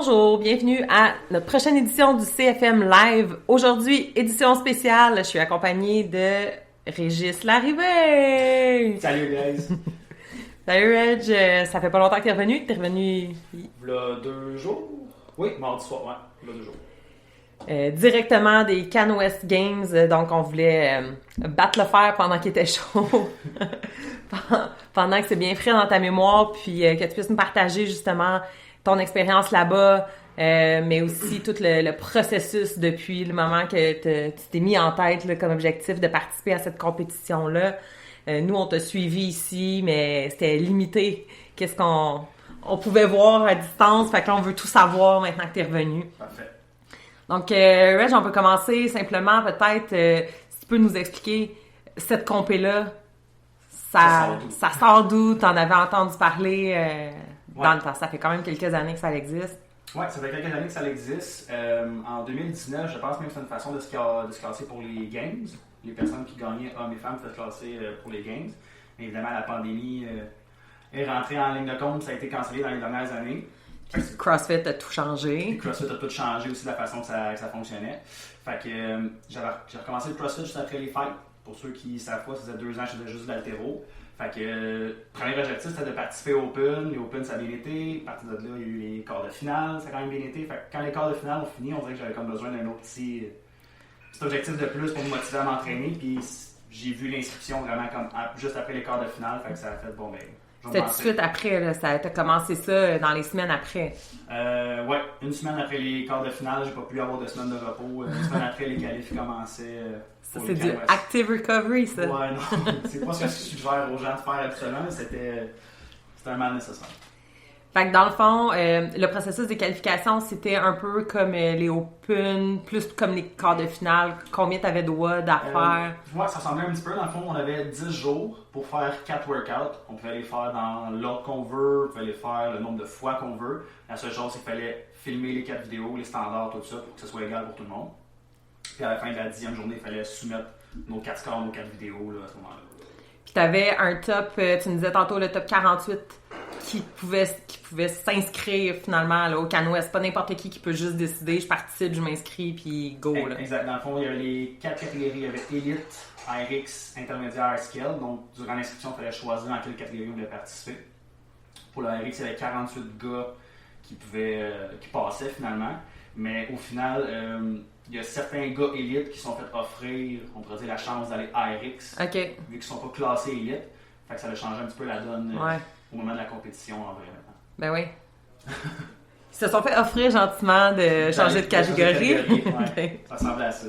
Bonjour, bienvenue à notre prochaine édition du CFM Live. Aujourd'hui, édition spéciale, je suis accompagnée de Régis Larrivée. Salut guys! Salut Reg, ça fait pas longtemps que t'es revenu? T'es revenu... V'là 2 jours? Oui, mardi soir, ouais, v'là 2 jours. Directement des Cannes West Games, donc on voulait battre le fer pendant qu'il était chaud, pendant que c'est bien frais dans ta mémoire, puis que tu puisses nous partager justement ton expérience là-bas, mais aussi tout le processus depuis le moment que tu t'es mis en tête là, comme objectif de participer à cette compétition-là. Nous, on t'a suivi ici, mais c'était limité. Qu'est-ce qu'on pouvait voir à distance, fait que là, on veut tout savoir maintenant que t'es revenu. Parfait. Donc, Reg, on peut commencer simplement peut-être, si tu peux nous expliquer cette compé-là, ça sort d'où? T'en avais entendu parler dans le temps. Ça fait quand même quelques années que ça existe. Ouais, ça fait quelques années que ça existe. En 2019, je pense même que c'est une façon de se classer pour les Games. Les personnes qui gagnaient, hommes et femmes, se classer pour les Games. Mais évidemment, la pandémie est rentrée en ligne de compte. Ça a été cancellé dans les dernières années. CrossFit a tout changé. CrossFit a tout changé aussi de la façon que ça fonctionnait. Fait que j'ai recommencé le CrossFit juste après les fêtes. Pour ceux qui savent pas, ça faisait 2 ans que je faisais juste de l'haltéro. Fait que premier objectif, c'était de participer au Open. Les Open, ça a bien été. À partir de là, il y a eu les quarts de finale. Ça a quand même bien été. Fait que quand les quarts de finale ont fini, on dirait que j'avais comme besoin d'un autre petit objectif de plus pour me motiver à m'entraîner. Puis j'ai vu l'inscription vraiment comme juste après les quarts de finale. Fait que ça a fait bon, ben. C'était tout de suite après, là, ça a commencé ça dans les semaines après. Ouais, une semaine après les quarts de finale, j'ai pas pu avoir de semaine de repos. Une semaine après, les qualifs commençaient. Ça, c'est du active recovery, ça. Ouais, non, c'est pas ce que je suggère aux gens de faire habituellement, mais c'était un mal nécessaire. Fait que dans le fond, le processus des qualifications, c'était un peu comme les Open, plus comme les quarts de finale. Combien tu avais droit d'affaires? Ouais, ça ressemblait un petit peu. Dans le fond, on avait 10 jours pour faire 4 workouts. On pouvait les faire dans l'ordre qu'on veut, on pouvait les faire le nombre de fois qu'on veut. La seule chose, c'est qu'il fallait filmer les 4 vidéos, les standards, tout ça, pour que ce soit égal pour tout le monde. Puis à la fin de la 10e journée, il fallait soumettre nos 4 scores, nos 4 vidéos là, à ce moment-là. Puis tu avais un top, tu nous disais tantôt le top 48 qui pouvait s'inscrire finalement là, au Cannes West. Pas n'importe qui peut juste décider, je participe, je m'inscris, puis go. Là. Exact. Dans le fond, il y avait les 4 catégories. Il y avait Elite, RX, Intermédiaire, Scale. Donc, durant l'inscription, il fallait choisir dans quelle catégorie on voulait participer. Pour le RX, il y avait 48 gars qui passaient finalement. Mais au final, il y a certains gars élites qui sont fait offrir, on pourrait dire, la chance d'aller RX. OK. Vu qu'ils ne sont pas classés élites. Fait que ça a changé un petit peu la donne au moment de la compétition en vrai maintenant. Ben oui. Ils se sont fait offrir gentiment de changer de catégorie. Ouais, okay. Ça ressemblait à ça.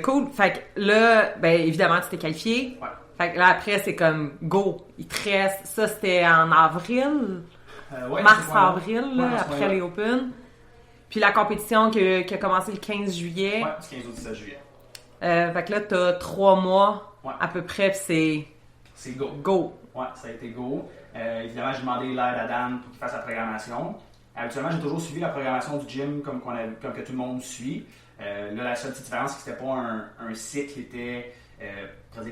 Cool. Fait que là, ben évidemment, tu t'es qualifié. Ouais. Fait que là, après, c'est comme go. Il te reste. Ça, c'était en avril. Ouais, Mars-avril, après les Open. Puis la compétition qui a commencé le 15 juillet. Ouais, du 15 au 17 juillet. Fait que là, t'as 3 mois à peu près, puis c'est go. Go. Ouais, ça a été go. Évidemment, j'ai demandé l'aide à Dan pour qu'il fasse la programmation. Habituellement, j'ai toujours suivi la programmation du gym comme que tout le monde suit. Là, la seule petite différence, c'est que c'était pas un cycle qui était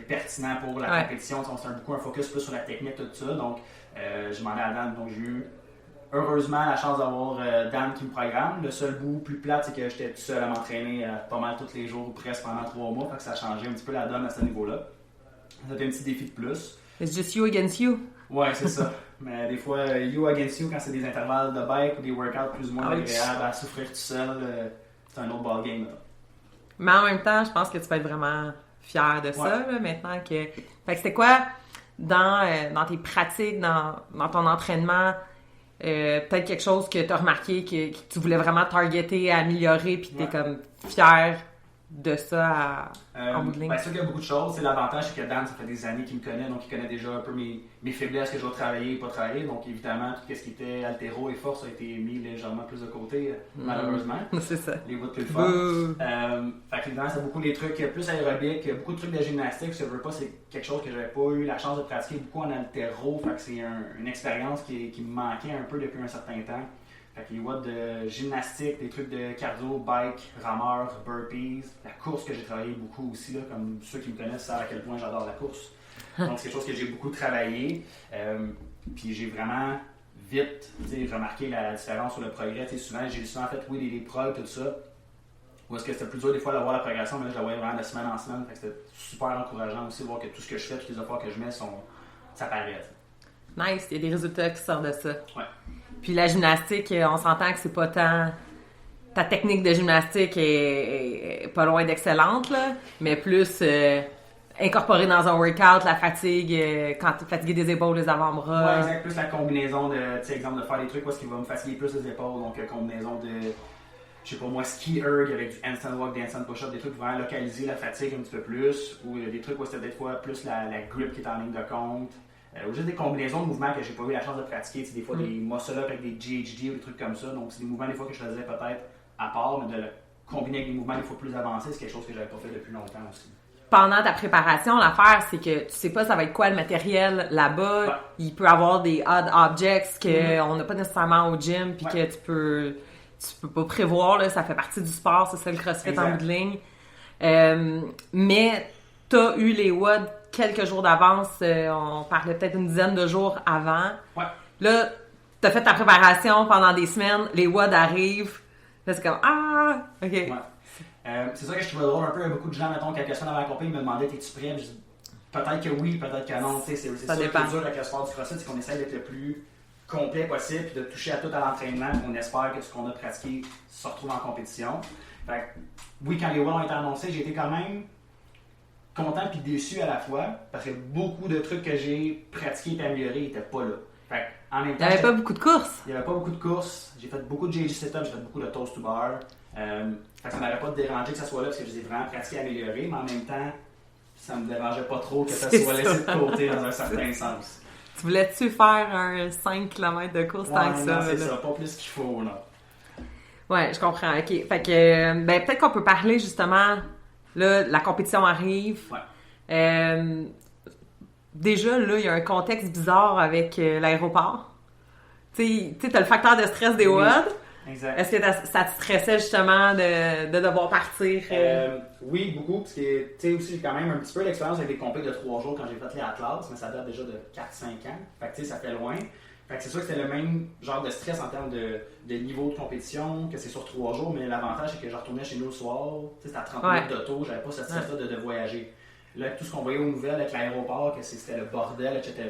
pertinent pour la compétition. C'était beaucoup un focus plus sur la technique, tout ça. Donc, j'ai demandé à Dan. Donc, j'ai eu heureusement la chance d'avoir Dan qui me programme. Le seul bout plus plate, c'est que j'étais tout seul à m'entraîner pas mal tous les jours, presque pendant 3 mois. Fait que ça a changé un petit peu la donne à ce niveau-là. C'était un petit défi de plus. It's just you against you. Ouais, c'est ça. Mais des fois, you against you, quand c'est des intervalles de bike ou des workouts plus ou moins agréables à souffrir tout seul, c'est un autre ballgame. Mais en même temps, je pense que tu peux être vraiment fier de ça, là, maintenant que... Fait que c'était quoi, dans tes pratiques, dans ton entraînement, peut-être quelque chose que tu as remarqué que tu voulais vraiment targeter, améliorer, puis que tu es comme fier de ça en bout de ligne? C'est sûr qu'il y a beaucoup de choses. L'avantage, c'est que Dan, ça fait des années qu'il me connaît, donc il connaît déjà un peu mes faiblesses que je dois travailler et pas travailler. Donc évidemment, tout ce qui était haltéro et force a été mis légèrement plus de côté, malheureusement. C'est ça. Les bouts de plus fort. Fait que évidemment, c'est beaucoup des trucs plus aérobiques, beaucoup de trucs de gymnastique. Si je veux pas, c'est quelque chose que j'avais pas eu la chance de pratiquer beaucoup en haltéro. Fait que c'est une expérience qui me manquait un peu depuis un certain temps. Fait que les watts de gymnastique, des trucs de cardio, bike, rameur, burpees, la course que j'ai travaillé beaucoup aussi, là, comme ceux qui me connaissent savent à quel point j'adore la course. Donc c'est quelque chose que j'ai beaucoup travaillé. Puis j'ai vraiment vite remarqué la différence sur le progrès. Souvent, j'ai souvent fait, oui, des progs, tout ça. Ou est-ce que c'était plus dur des fois de voir la progression, mais là, je la voyais vraiment de semaine en semaine. Fait que c'était super encourageant aussi de voir que tout ce que je fais, toutes les efforts que je mets, ça paraît. Nice, il y a des résultats qui sortent de ça. Ouais. Puis la gymnastique, on s'entend que c'est pas tant... Ta technique de gymnastique est pas loin d'excellente, là, mais plus incorporée dans un workout, la fatigue, quand tu es fatigué des épaules, des avant-bras. Ouais, exact. Plus la combinaison de, exemple, de faire des trucs où est-ce qu'il va me fatiguer plus les épaules. Donc, combinaison de, je sais pas moi, ski erg avec du handstand walk, des handstand push-up, des trucs qui vont localiser la fatigue un petit peu plus. Ou des trucs où c'était des fois plus la grip qui est en ligne de compte. Ou juste des combinaisons de mouvements que j'ai pas eu la chance de pratiquer. Des fois, des muscle-up avec des GHD ou des trucs comme ça. Donc, c'est des mouvements des fois que je faisais peut-être à part, mais de le combiner avec des mouvements des fois plus avancés, c'est quelque chose que j'avais pas fait depuis longtemps aussi. Pendant ta préparation, l'affaire, c'est que tu sais pas ça va être quoi le matériel là-bas. Ouais. Il peut avoir des odd objects qu'on n'a pas nécessairement au gym, puis que tu peux pas prévoir, là, ça fait partie du sport, c'est ça le CrossFit exact. En bout de ligne. Mais t'as eu les WOD quelques jours d'avance, on parlait peut-être une dizaine de jours avant. Ouais. Là, t'as fait ta préparation pendant des semaines, les WOD arrivent. Là, c'est comme OK. Ouais. C'est ça que je trouvais drôle un peu. Il y a beaucoup de gens, mettons, quelques semaines avant la compagnie, me demandaient t'es-tu prêt? Je dis, peut-être que oui, peut-être que non. C'est ça qui est dur avec le sport du CrossFit, c'est qu'on essaie d'être le plus complet possible et de toucher à tout à l'entraînement. On espère que ce qu'on a pratiqué se retrouve en compétition. Fait que, oui, quand les WOD ont été annoncés, j'ai été quand même content et déçu à la fois parce que beaucoup de trucs que j'ai pratiqués et améliorés n'étaient pas là. Fait que, en même temps, il n'y avait pas beaucoup de courses. Il n'y avait pas beaucoup de courses. J'ai fait beaucoup de GHD setup, j'ai fait beaucoup de toast to bar. Fait que ça ne m'aurait pas dérangé que ça soit là parce que je les ai vraiment pratiqués et améliorés, mais en même temps, ça me dérangeait pas trop que ça soit laissé de côté dans un certain sens. Tu voulais-tu faire un 5 km de course tant que ça? Non, c'est ça, pas plus qu'il faut, non. Ouais, je comprends, ok. Fait que, peut-être qu'on peut parler justement, là, la compétition arrive. Ouais. Déjà, là, il y a un contexte bizarre avec l'aéroport. Tu sais, t'as le facteur de stress des WOD. Exact. Est-ce que ça te stressait justement de devoir partir? Oui, beaucoup, parce que tu sais aussi j'ai quand même un petit peu l'expérience avec des compés de 3 jours quand j'ai fait les Atlas, mais ça date déjà de 4-5 ans. Fait que tu sais, ça fait loin. Fait que c'est sûr que c'était le même genre de stress en termes de niveau de compétition, que c'est sur 3 jours, mais l'avantage c'est que je retournais chez nous le soir, tu sais, c'était à 30 minutes d'auto, j'avais pas ce stress-là de voyager. Là, tout ce qu'on voyait aux nouvelles avec l'aéroport, que c'était le bordel, etc.,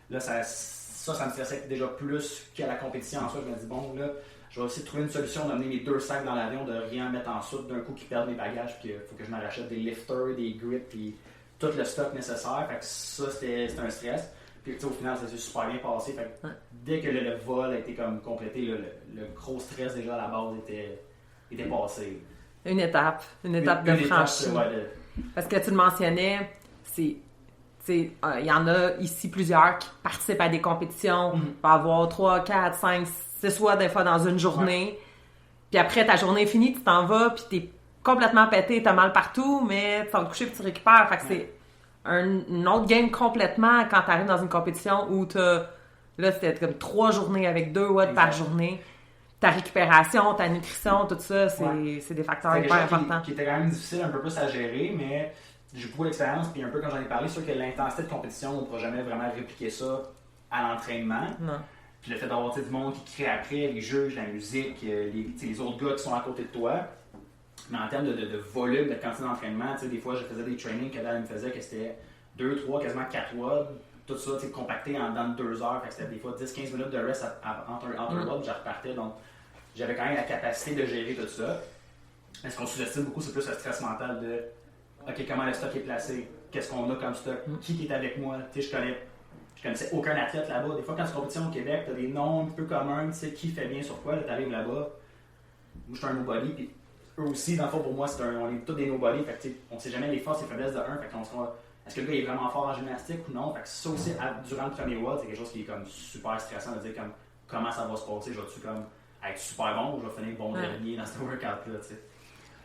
là, ça me stressait déjà plus qu'à la compétition en soi. Je me dis, bon, là, je vais essayer de trouver une solution d'amener mes 2 sacs dans l'avion, de rien mettre en soute d'un coup qui perdent mes bagages, puis il faut que je me rachète des lifters, des grips, puis tout le stock nécessaire. Fait que ça, c'était un stress. Puis au final, ça s'est super bien passé. Fait que dès que le vol a été comme complété, là, le gros stress déjà à la base était passé. Une étape de franchie. Parce que tu le mentionnais, il y en a ici plusieurs qui participent à des compétitions. Il va y avoir 3, 4, 5, 6 fois des fois dans une journée. Ouais. Puis après, ta journée est finie, tu t'en vas, puis t'es complètement pété, t'as mal partout, mais tu vas te coucher puis tu récupères. Fait que c'est une autre game complètement quand tu arrives dans une compétition où là, c'était comme 3 journées avec 2 watts par journée. Ta récupération, ta nutrition, tout ça, c'est des facteurs hyper importants. Qui était quand même difficile un peu plus à gérer, mais j'ai beaucoup d'expérience, puis un peu comme j'en ai parlé, c'est sûr que l'intensité de compétition, on ne pourra jamais vraiment répliquer ça à l'entraînement. Non. Puis le fait d'avoir du monde qui crie après, les juges, la musique, les autres gars qui sont à côté de toi. Mais en termes de volume, de quantité d'entraînement, des fois, je faisais des trainings que Dal me faisait que c'était 2, 3, quasiment 4 watts. Tout ça compacté dans 2 heures. Fait que c'était des fois 10-15 minutes de rest entre un watts, je repartais. Donc, j'avais quand même la capacité de gérer tout ça. Mais ce qu'on sous-estime beaucoup, c'est plus le stress mental de OK, comment le stock est placé, qu'est-ce qu'on a comme stock, qui est avec moi. Je connaissais aucun athlète là-bas. Des fois, quand tu compétitions au Québec, tu as des noms un peu communs, tu sais qui fait bien sur quoi. Tu arrives là-bas. Moi, je suis un nobody, puis eux aussi, dans le fond, pour moi, on est tous des nobody. Fait que, on ne sait jamais les forces et faiblesses de un. Fait qu'on se voit, est-ce que le gars est vraiment fort en gymnastique ou non? Fait que ça aussi, durant le premier WOD, c'est quelque chose qui est comme super stressant de dire comme, comment ça va se passer. Je vais-tu comme être super bon ou je vais finir bon dernier dans ce workout-là? T'sais?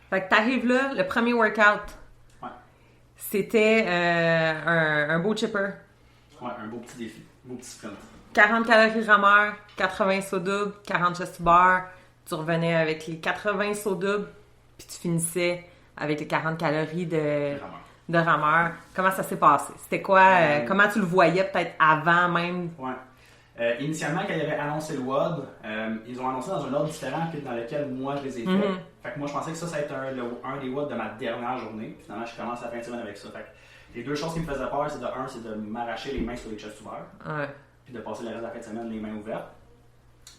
Fait que t'arrives là, le premier workout, c'était un beau chipper. Ouais, un beau petit défi, un beau petit sprint. 40 calories rameur, 80 sauts doubles, 40 chest to bar. Tu revenais avec les 80 sauts doubles, puis tu finissais avec les 40 calories de rameur. Comment ça s'est passé? C'était quoi? Comment tu le voyais peut-être avant même? Ouais. Initialement, quand ils avaient annoncé le WOD, ils ont annoncé dans un ordre différent que dans lequel moi je les ai fait. Fait que moi je pensais que ça allait être un des WOD de ma dernière journée. Finalement, je commence la fin de semaine avec ça. Fait que les deux choses qui me faisaient peur, c'est de m'arracher les mains sur les chests ouverts. Ouais. Puis de passer le reste de la fin de semaine les mains ouvertes.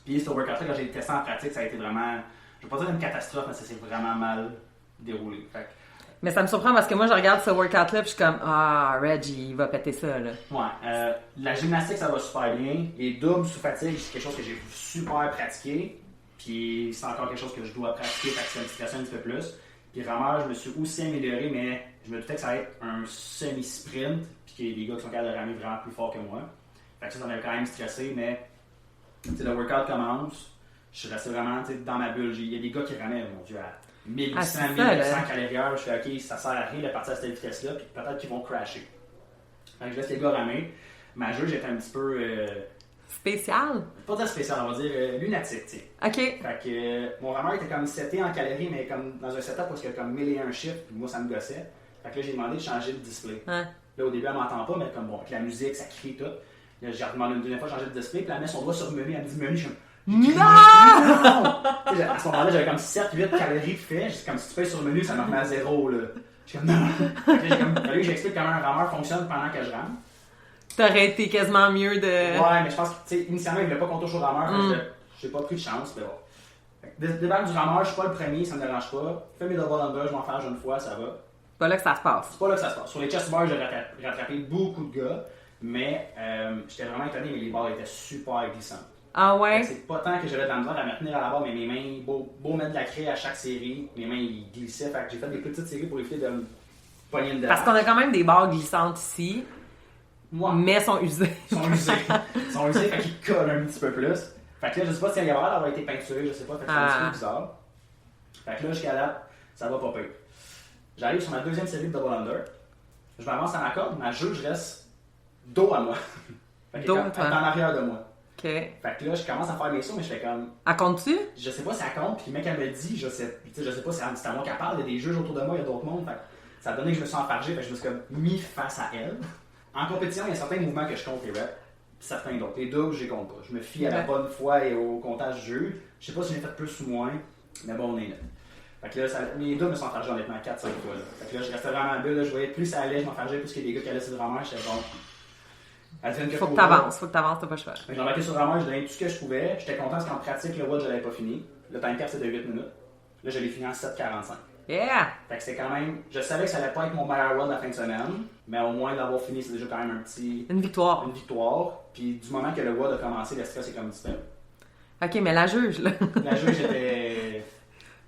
Puis ce workout-là, quand j'ai testé en pratique, ça a été vraiment, je ne vais pas dire une catastrophe, mais ça s'est vraiment mal déroulé. Fait que, mais ça me surprend parce que moi, je regarde ce workout-là puis je suis comme, Reggie, il va péter ça, là. Ouais. La gymnastique, ça va super bien. Les doubles sous fatigue, c'est quelque chose que j'ai super pratiqué. Puis c'est encore quelque chose que je dois pratiquer, fait que c'est une situation un petit peu plus. Puis rameur, je me suis aussi amélioré, mais je me doutais que ça allait être un semi-sprint, puis qu'il y a des gars qui sont capables de ramer vraiment plus fort que moi. Fait que ça m'avait quand même stressé, mais le workout commence, je suis resté vraiment dans ma bulle. Il y a des gars qui ramaient, mon Dieu, à 1800, 1900 calories heure. Je fais OK, ça sert à rien de partir à cette vitesse-là, puis peut-être qu'ils vont crasher. Fait que je laisse les gars ramer. Ma jauge était un petit peu. Spécial? Pas dire spécial, on va dire lunatique, tu sais. OK. Fait que mon rameur était comme seté en calories, mais comme dans un setup où il y a comme 1001 chiffres, puis moi ça me gossait. Fait que là j'ai demandé de changer de display. Hein? Là au début elle m'entend pas, mais comme bon, avec la musique, ça crie tout. Là j'ai demandé une deuxième fois de changer de display, puis elle met son doigt sur le menu, elle me dit menu, je suis non! à ce moment-là, j'avais comme 7-8 calories de fait. J'étais comme si tu payes sur le menu, ça me remet à 0. Là. J'étais comme non. Fallu que j'explique comment un rameur fonctionne pendant que je rame. T'aurais été quasiment mieux de. Ouais, mais je pense que, tu sais, initialement, il voulait pas qu'on touche au rameur. J'ai pas pris de chance, mais bon. Débarque du rameur, je suis pas le premier, ça me dérange pas. Fais mes double under, je m'en fais une fois, ça va. C'est pas là que ça se passe. C'est pas là que ça se passe. Sur les chest bars, j'ai rattrapé beaucoup de gars, mais j'étais vraiment étonné, mais les barres étaient super glissantes. Ah ouais? C'est pas tant que j'avais de la misère à me tenir à la barre, mais mes mains, beau mettre de la craie à chaque série, mes mains ils glissaient. Fait que j'ai fait des petites séries pour éviter de me pogner dedans. Parce qu'on a quand même des barres glissantes ici, mais sont usées. Ils sont usés, fait qu'ils collent un petit peu plus. Fait que là, je sais pas si elle y avait l'air d'avoir été peinturée, je sais pas, fait que c'est un petit peu bizarre. Fait que là, jusqu'à là, ça va pas pire. J'arrive sur ma deuxième série de double under. Je m'avance à ma corde, ma jeu, je reste dos à moi. Fait dos à elle toi. est en arrière de moi. OK. Fait que là, je commence à faire mes sauts, mais je fais comme. Elle compte-tu? Je sais pas si elle compte, puis le mec, elle me dit, je sais pas si c'est à moi qu'elle parle, il y a des juges autour de moi, il y a d'autres mondes. Fait que ça a donné que je me suis enfargé, fait que je me suis comme mis face à elle. En compétition, il y a certains mouvements que je compte les reps, puis certains d'autres. Les doubles, je les compte pas. Je me fie à la bonne foi et au comptage du jeu. Je sais pas si j'ai fait plus ou moins, mais bon, on est là. Fait que là, mes doubles me sont enfargés honnêtement 4-5 fois. Là. Fait que là, je restais vraiment en bulle, là, je voyais plus ça allait, je m'enfargeais, plus qu'il y a des gars qui allaient sur le rameur, j'étais bon. Faut que t'avances, t'as pas le choix. J'ai embarqué sur le rameur, je donnais tout ce que je pouvais. J'étais content parce qu'en pratique, le WOD, je l'avais pas fini. Le time cap, c'était 8 minutes. Là, je l'ai fini en 7,45. Yeah! Fait que c'est quand même. Je savais que ça allait pas être mon meilleur WOD la fin de semaine, mais au moins d'avoir fini, c'est déjà quand même une victoire. Puis du moment que le WOD a commencé, le stress est comme disparu. OK, mais la juge, là. La juge était.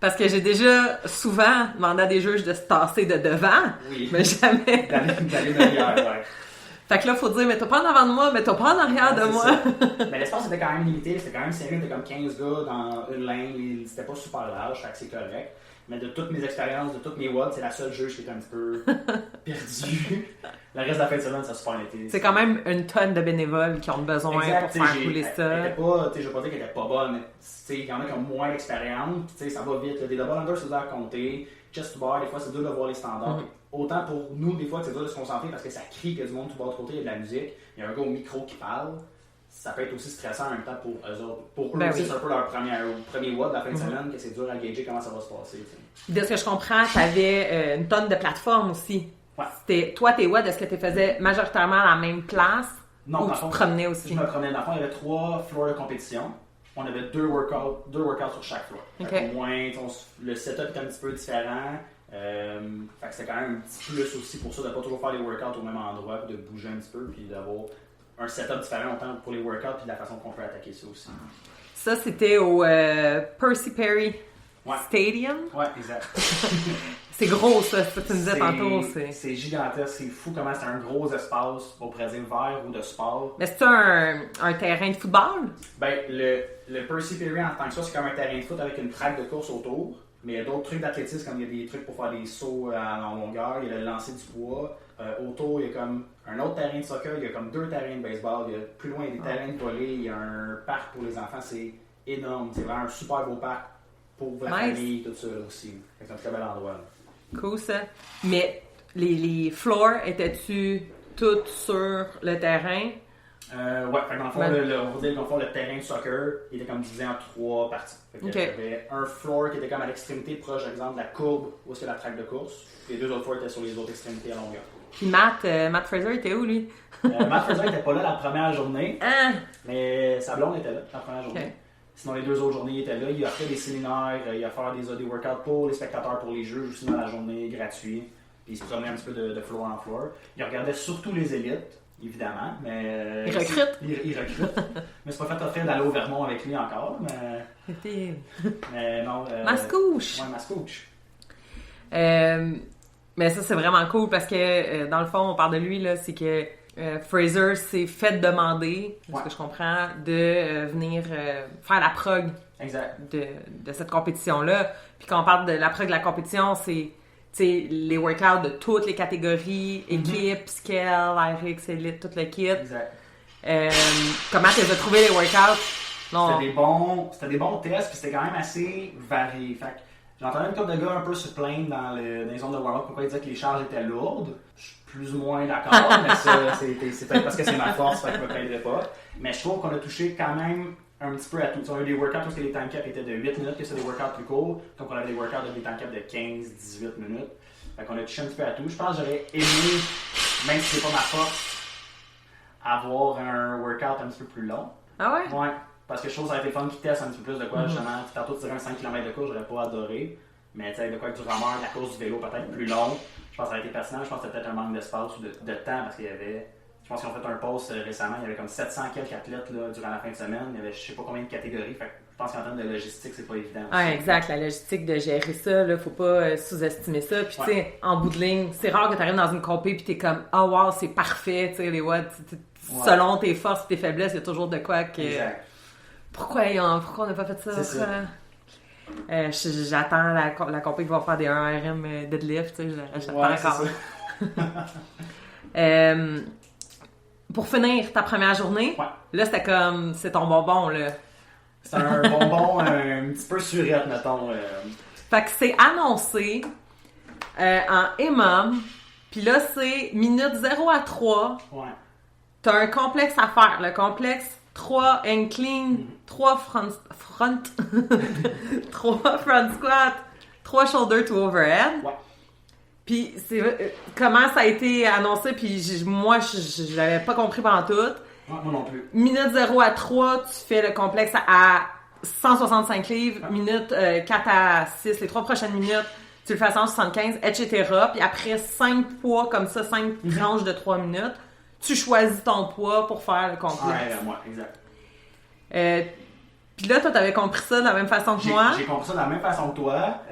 Parce que j'ai déjà souvent demandé à des juges de se tasser de devant, oui. Mais jamais. D'aller derrière, ouais. Fait que là, faut dire, mais t'as pas en avant de moi, mais t'as pas en arrière de moi. Mais l'espace était quand même limité, c'était quand même serré, c'était comme 15 gars dans une lane, c'était pas super large, fait que c'est correct. Mais de toutes mes expériences, de toutes mes WOD, c'est la seule juge qui était un petit peu perdue. Le reste de la fin de semaine, ça a super été. C'est quand même une tonne de bénévoles qui ont besoin pour faire couler ça. Je veux pas dire qu'elle était pas bonne, mais il y en a qui ont moins d'expérience, ça va vite. Des double under, c'est dur à compter. Chest to bar, des fois, c'est dur de voir les standards. Autant pour nous, des fois, c'est dur de se concentrer parce que ça crie que du monde tout bas de côté, il y a de la musique. Il y a un gars au micro qui parle. Ça peut être aussi stressant en même temps pour eux autres. Pour eux aussi, c'est un peu leur premier WOD de la fin de semaine, que c'est dur à gager comment ça va se passer. De ce que je comprends, tu avais une tonne de plateformes aussi. Ouais. Toi, tes WOD, est-ce que tu faisais majoritairement à la même place? Non, ou tu te promenais aussi? Je me promenais. Dans le fond, il y avait 3 floors de compétition. On avait 2 workouts sur chaque floor. Okay. Au moins, le setup était un petit peu différent. Fait que c'était quand même un petit plus aussi pour ça de ne pas toujours faire les workouts au même endroit, puis de bouger un petit peu, puis d'avoir un setup différent autant pour les workouts, puis de la façon qu'on peut attaquer ça aussi. Ça, c'était au Percy Perry Stadium? Ouais, exact. C'est gros, ça, ce que tu me disais tantôt. C'est gigantesque, c'est fou comment c'est un gros espace pour dire vert ou de sport. Mais c'est un terrain de football? Ben, le Percy Perry en tant que ça, c'est comme un terrain de foot avec une traque de course autour. Mais il y a d'autres trucs d'athlétisme, comme il y a des trucs pour faire des sauts en longueur, il y a le lancer du poids. Autour, il y a comme un autre terrain de soccer, il y a comme 2 terrains de baseball, il y a plus loin des terrains de volley, il y a un parc pour les enfants, c'est énorme. C'est vraiment un super beau parc pour votre famille, tout ça là, aussi. C'est un très bel endroit. Là. Cool ça. Mais les floors, étais-tu toutes sur le terrain Ouais, fait que dans le fond, Ouais. on va dire, dans le fond, le terrain de soccer, il était comme divisé en 3 parties. Fait que Ok. il y avait un floor qui était comme à l'extrémité proche, par exemple, de la courbe où est-ce que la traque de course. Les 2 autres floors étaient sur les autres extrémités à longueur. Puis Matt Fraser était où, lui? Matt Fraser n'était pas là la première journée, Ah! mais sa blonde était là la première journée. Ok. Sinon, les 2 autres journées, il était là. Il a fait des séminaires, il a fait des workouts pour les spectateurs, pour les juges aussi dans la journée, gratuit. Puis il se promenait un petit peu de floor en floor. Il regardait surtout les élites, évidemment, mais... Il recrute. Il recrute. Mais c'est pas fait offrir d'aller au Vermont avec lui encore, C'était... mais non... Mascouche! Ouais, Mascouche. Mais ça, c'est vraiment cool parce que, dans le fond, on parle de lui, là, c'est que Fraser s'est fait demander, de ce que je comprends, de venir faire la prog Exact. de cette compétition-là. Puis quand on parle de la prog de la compétition, c'est les workouts de toutes les catégories, équipe, scale, RX, Elite, tout le kit. Exact. Comment tu as trouvé les workouts? Non. C'était des bons tests, puis c'était quand même assez varié. Fait que j'entendais une couple de gars un peu se plaindre dans les zones de warm-up pourquoi ils disaient que les charges étaient lourdes. Je suis plus ou moins d'accord, mais ça, c'est peut-être parce que c'est ma force, fait que je me plaindrais pas. Mais je trouve qu'on a touché quand même un petit peu à tout. On a eu des workouts parce que les time caps étaient de 8 minutes, que c'est des workouts plus courts. Donc on avait des workouts avec des time caps de 15-18 minutes. Fait qu'on a touché un petit peu à tout. Je pense que j'aurais aimé, même si c'est pas ma force, avoir un workout un petit peu plus long. Ah ouais? Ouais. Parce que je trouve que ça aurait été fun qui teste un petit peu plus de quoi, justement. Tantôt, tu dirais un 5 km de course, j'aurais pas adoré. Mais tu sais, de quoi avec du rameur, la course du vélo peut-être plus long. Je pense que ça aurait été pertinent. Je pense que c'était peut-être un manque d'espace ou de temps parce qu'il y avait. Je pense qu'ils ont fait un post récemment, il y avait comme 700 quelques athlètes là, durant la fin de semaine. Il y avait je sais pas combien de catégories. Fait que je pense qu'en termes de logistique, c'est pas évident. Aussi. Ouais, exact. La logistique de gérer ça, là, faut pas sous-estimer ça. Puis, tu sais, en bout de ligne, c'est rare que tu arrives dans une compé puis t'es comme, ah, wow, c'est parfait, tu sais, les watts. Selon tes forces et tes faiblesses, il y a toujours de quoi que. Exact. Pourquoi on n'a pas fait ça? C'est ça. J'attends la compé qui va faire des 1RM deadlift, tu sais, j'attends encore. Pour finir ta première journée, là, c'était comme, c'est ton bonbon, là. C'est un bonbon un petit peu surette, mettons. Fait que c'est annoncé en EMOM, puis là, c'est minute 0 à 3. Ouais. T'as un complexe à faire. Le complexe, 3 incline, 3 front 3 front squat, 3 shoulder to overhead. Ouais. Puis c'est comment ça a été annoncé, puis moi, je l'avais pas compris pendant tout. Ouais, moi non plus. Minute 0 à 3, tu fais le complexe à 165 livres. Minute 4 à 6, les 3 prochaines minutes, tu le fais à 175, etc. Puis après 5 poids comme ça, 5 tranches de 3 minutes, tu choisis ton poids pour faire le complexe. Ouais, moi, exact. Puis là, toi, t'avais compris ça de la même façon que moi. J'ai compris ça de la même façon que toi.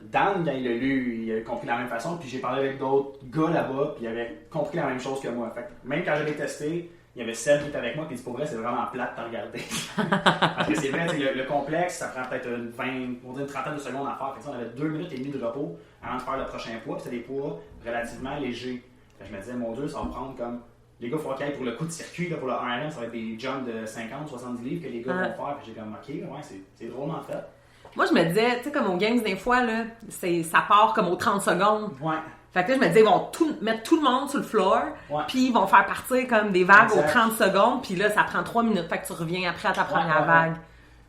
Dan, quand il l'a lu, il avait compris de la même façon. Puis j'ai parlé avec d'autres gars là-bas, puis il avait compris la même chose que moi. Fait que même quand j'avais testé, il y avait Seb qui était avec moi, puis il dit pour vrai, c'est vraiment plate de regarder. Parce que c'est vrai, le complexe, ça prend peut-être une trentaine de secondes à faire. Fait que on avait 2 minutes et demie de repos avant de faire le prochain poids, puis c'était des poids relativement légers. Fait que je me disais, mon Dieu, ça va prendre comme. Les gars, il faut qu'ils aillent pour le coup de circuit, là, pour le 1RM, ça va être des jumps de 50-70 livres que les gars vont faire. Puis j'ai comme, ok, ouais, c'est drôlement fait. Moi, je me disais, tu sais, comme aux games, des fois, là, ça part comme aux 30 secondes. Ouais. Fait que là, je me disais, ils vont mettre tout le monde sur le floor, puis ils vont faire partir comme des vagues aux 30 secondes, puis là, ça prend 3 minutes. Fait que tu reviens après à ta première vague.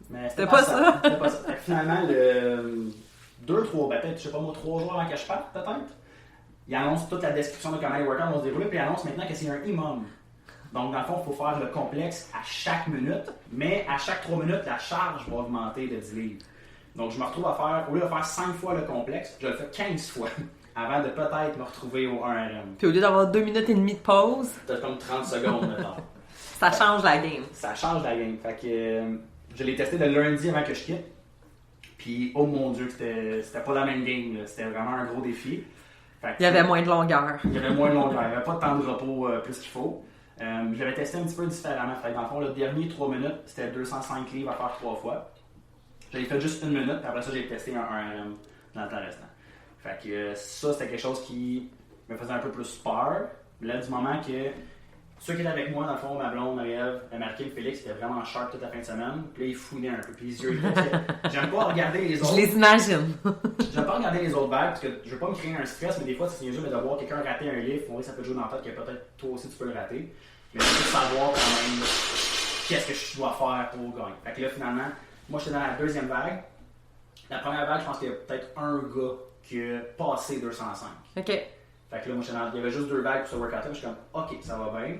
Mais c'était pas ça. C'était pas ça. Fait que finalement, 2-3, peut-être, je sais pas moi, 3 jours avant que je parte, peut-être. Il annonce toute la description de comment les workouts vont se dérouler, puis il annonce maintenant que c'est un EMOM. Donc, dans le fond, il faut faire le complexe à chaque minute, mais à chaque 3 minutes, la charge va augmenter de 10 livres. Donc, je me retrouve à faire, au lieu de faire 5 fois le complexe, je le fais 15 fois avant de peut-être me retrouver au 1RM. Puis au lieu d'avoir 2 minutes et demie de pause, t'as comme 30 secondes maintenant. Ça change la game. Ça change la game. Fait que je l'ai testé le lundi avant que je quitte. Puis, oh mon Dieu, c'était pas la même game. Là. C'était vraiment un gros défi. Il y avait moins de longueur. Il y avait moins de longueur. Il n'y avait pas de temps de repos plus qu'il faut. Je l'avais testé un petit peu différemment. Fait que dans le fond, le dernier 3 minutes, c'était 205 livres à faire 3 fois. J'avais fait juste 1 minute, puis après ça, j'ai testé un 1RM dans le temps restant. Fait que ça, c'était quelque chose qui me faisait un peu plus peur. Là, du moment que ceux qui étaient avec moi, dans le fond, ma blonde, Marie-Ève, Marquis et Félix, étaient vraiment sharp toute la fin de semaine. Puis là, ils fouinaient un peu. Puis les yeux, j'aime pas regarder les autres. Je les imagine. J'aime pas regarder les autres vagues parce que je veux pas me créer un stress, mais des fois, c'est niaiseux, mais de voir quelqu'un rater un livre, on voit que ça peut jouer dans la tête que peut-être toi aussi tu peux le rater. Mais il faut savoir quand même qu'est-ce que je dois faire pour gagner. Fait que là, finalement, moi, j'étais dans la deuxième vague. La première vague, je pense qu'il y a peut-être un gars qui a passé 205. OK. Fait que là, moi, il y avait juste 2 vagues pour ce workout-là. Je suis comme, OK, ça va bien.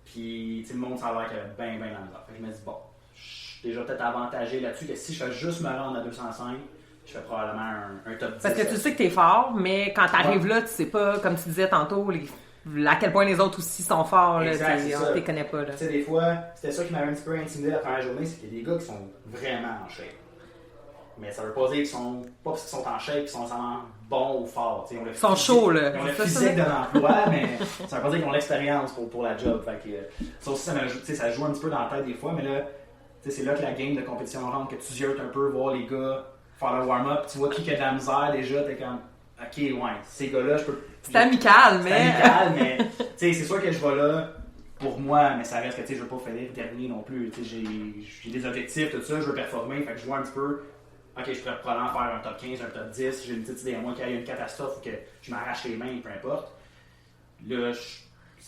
Puis, tu sais, le monde, ça a l'air qu'il y avait bien la misère. Fait que je me dis, bon, je suis déjà peut-être avantagé là-dessus que si je fais juste me rendre à 205, je fais probablement un top 10. Parce que tu sais que t'es fort, mais quand t'arrives là, tu sais pas, comme tu disais tantôt, à quel point les autres aussi sont forts. Là, on ne les connaît pas. Tu sais, des fois, c'était ça qui m'avait un petit peu intimidé la première journée, c'est qu'il y a des gars qui sont vraiment en shape. Mais ça veut pas dire qu'ils sont, pas parce qu'ils sont en shape, qu'ils sont vraiment bons ou forts. Ils sont chauds, là. Ils ont le physique de l'emploi, mais ça veut pas dire qu'ils ont l'expérience pour la job. Fait que, ça aussi, ça joue un petit peu dans la tête des fois, mais là, c'est là que la game de compétition rentre, que tu ziotes un peu, voir les gars faire le warm-up, tu vois qui a de la misère déjà, t'es comme, ok, ouais, ces gars-là, je peux. C'est amical, mais. C'est amical, mais c'est sûr que je vais là pour moi, mais ça reste que je veux pas finir dernier non plus. J'ai des objectifs, tout ça, je veux performer, fait que je vois un petit peu. Ok, je pourrais probablement faire un top 15, un top 10, j'ai une petite idée à moi qu'il y ait une catastrophe ou que je m'arrache les mains, peu importe. Là,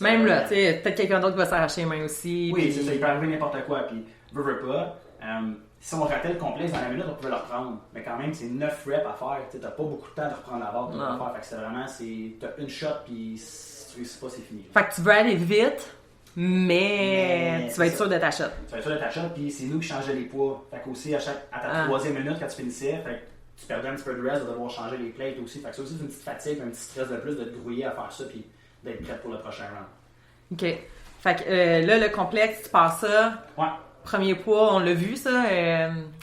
même là, tu sais, peut-être quelqu'un d'autre qui va s'arracher les mains aussi. Oui, puis... c'est ça, il peut arriver n'importe quoi, puis veux pas. Si on ratait le complexe dans la minute, on pouvait le reprendre. Mais quand même, c'est 9 reps à faire. Tu n'as pas beaucoup de temps de reprendre la barre. Fait que c'est vraiment, t'as une shot, puis si tu réussis pas, c'est fini. Fait que tu veux aller vite, mais tu vas être sûr de ta shot. Tu vas être sûr de ta shot, puis c'est nous qui changeons les poids. Fait qu'aussi, à ta troisième minute, quand tu finissais, fait que tu perdais un petit peu de rest, de devoir changer les plates aussi. Fait que ça aussi, c'est une petite fatigue, un petit stress de plus de te grouiller à faire ça, puis d'être prêt pour le prochain round. OK. Fait que là, le complexe, tu passes ça. Ouais. Premier poids, on l'a vu ça.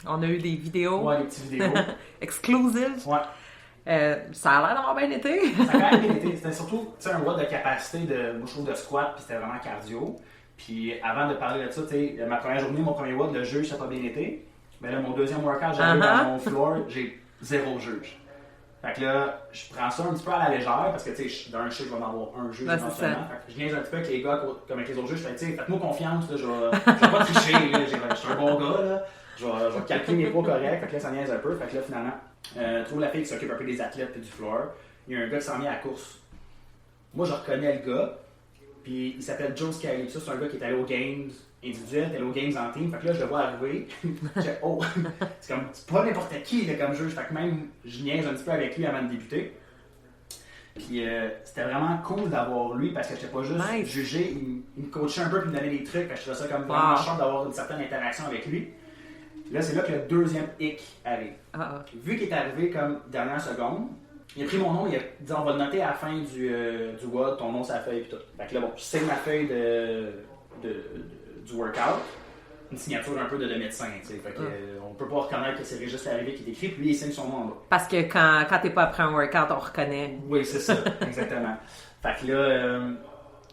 On a eu des vidéos. Ouais, des petites vidéos. Exclusives. Ouais. Ça a l'air d'avoir bien été. Ça a quand même bien été. C'était surtout un watt de capacité moi, je trouve, de squat, puis c'était vraiment cardio. Puis avant de parler de ça, ma première journée, mon premier watt, le juge, ça n'a pas bien été. Mais là, mon deuxième workout, j'arrive dans mon floor, j'ai 0 juge. Fait que là, je prends ça un petit peu à la légère parce que, tu sais, d'un je sais que je vais en avoir un juge éventuellement. Fait que je niaise un petit peu avec les gars, comme avec les autres juges. Fait que, tu sais, faites-moi confiance, là, je vais pas tricher, là, je suis un bon gars, là. Je vais calculer mes poids corrects. Fait que là, ça niaise un peu. Fait que là, finalement, trouve la fille qui s'occupe un peu des athlètes et du floor. Il y a un gars qui s'en vient à la course. Moi, je reconnais le gars. Puis il s'appelle Joe Scali. Ça, c'est un gars qui est allé aux Games individuels, qui est allé aux Games en team. Fait que là, je le vois arriver. J'ai oh, c'est pas n'importe qui là, comme juge. Fait que même, je niaise un petit peu avec lui avant de débuter. Puis c'était vraiment cool d'avoir lui parce que j'étais pas juste jugé. Il me coachait un peu puis me donnait des trucs. Fait que je trouvais ça comme vraiment chouette d'avoir une certaine interaction avec lui. Là, c'est là que le deuxième hic arrive. Vu qu'il est arrivé comme dernière seconde, il a pris mon nom, il a dit on va le noter à la fin du WOD, ton nom, sa feuille et tout. Fait que là, bon, je signe ma feuille du workout, une signature un peu de médecin, tu sais. Fait que on peut pas reconnaître que c'est Régis Larrivée qui est écrit, puis lui, il signe son nom en bas. Parce que quand t'es pas après un workout, on reconnaît. Oui, c'est ça, exactement. Fait que là,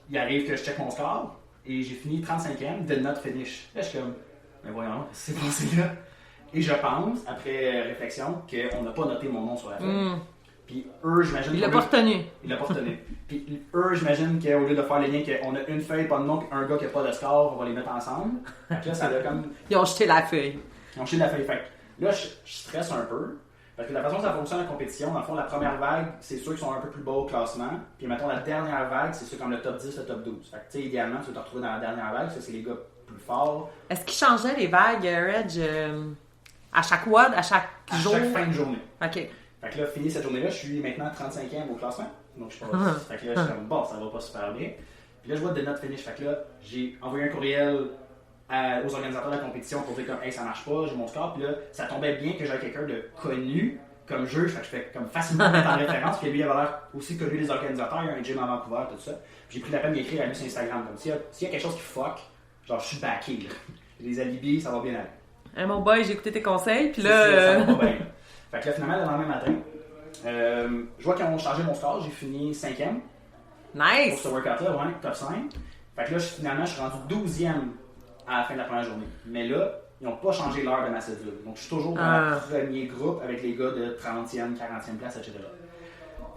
il arrive que je check mon score, et j'ai fini 35e, did not finish. Là, je suis comme, mais voyons, c'est passé là. Et je pense, après réflexion, qu'on n'a pas noté mon nom sur la feuille. Puis eux, j'imagine. Il l'a pas retenu. Il l'a pas retenu. Puis eux, j'imagine qu'au lieu de faire le lien qu'on a une feuille, pas de nom, un gars qui n'a pas de score, on va les mettre ensemble. Fait que là, ça a comme. Ils ont jeté la feuille. Ils ont jeté la feuille. Fait que là, je stresse un peu. Parce que la façon dont ça fonctionne en compétition, dans le fond, la première vague, c'est ceux qui sont un peu plus bas au classement. Puis mettons, la dernière vague, c'est ceux comme le top 10, le top 12. Fait que tu sais, idéalement, tu veux te retrouver dans la dernière vague, ça, c'est les gars plus forts. Est-ce qu'ils changeaient les vagues, Reg, à chaque WOD, à chaque jour? À chaque fin de journée. OK. Fait que là, fini cette journée-là, je suis maintenant 35e au classement. Donc, je passe. Fait que là, je suis comme, bon, ça va pas super bien. Puis là, je vois de not finish. Fait que là, j'ai envoyé un courriel aux organisateurs de la compétition pour dire comme, hey, ça marche pas, j'ai mon score. Puis là, ça tombait bien que j'avais quelqu'un de connu comme juge. Fait que je fais comme facilement mettre en référence. Puis lui, il avait l'air aussi connu des organisateurs. Il y a un gym à Vancouver, tout ça. Puis j'ai pris la peine d'écrire à lui sur Instagram. Comme s'il y a quelque chose qui fuck, genre, je suis backé, là. Les alibis, ça va bien aller. Hey, mon boy, j'ai écouté tes conseils. Puis là. Ça va pas bien. Fait que là, finalement, le lendemain matin, je vois qu'ils ont changé mon score, j'ai fini 5e. Nice! Pour ce workout-là, ouais, top 5. Fait que là, finalement, je suis rendu 12e à la fin de la première journée. Mais là, ils n'ont pas changé l'heure de ma cédule. Donc, je suis toujours dans le premier groupe avec les gars de 30e, 40e place, etc.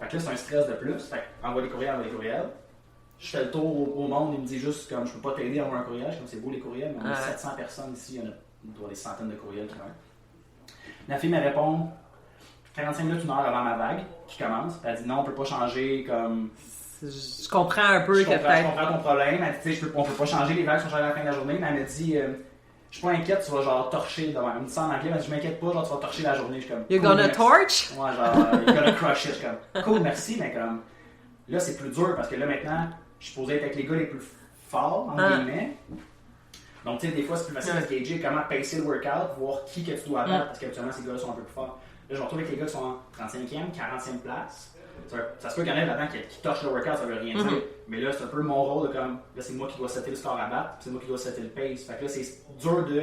Fait que là, c'est un stress de plus. Fait que, envoie les courriels. Je fais le tour au monde, ils me disent juste comme je peux pas t'aider à avoir un courriel. Je comme c'est beau les courriels, mais on a 700 personnes ici, il doit y avoir des centaines de courriels qui rentrent. La fille me répond 45 minutes, 1 heure avant ma vague qui commence. Elle dit non, on peut pas changer comme Je comprends un peu que peut-être... Je comprends ton problème. Tu sais, on peut pas changer les vagues qui sont changées à la fin de la journée, mais elle me dit, je suis pas inquiète, tu vas genre torcher devant. Elle me dit ça en anglais, mais je m'inquiète pas, genre tu vas torcher la journée. Je suis comme, You're cool, gonna merci. torch? Ouais, genre, you're gonna crush it. Je suis comme, cool, merci, mais comme, là c'est plus dur parce que là maintenant, je suis supposé être avec les gars les plus forts, en guillemets. Donc, tu sais, des fois, c'est plus facile de gager comment pacer le workout, voir qui que tu dois battre, parce qu'habituellement, ces gars-là sont un peu plus forts. Là, je me retrouve avec les gars qui sont en 35e, 40e place. Ça se peut qu'il y en ait là-dedans qui torchent le workout, ça veut rien dire. Mais là, c'est un peu mon rôle de comme, là, c'est moi qui dois setter le score à battre, c'est moi qui dois setter le pace. Fait que là, c'est dur de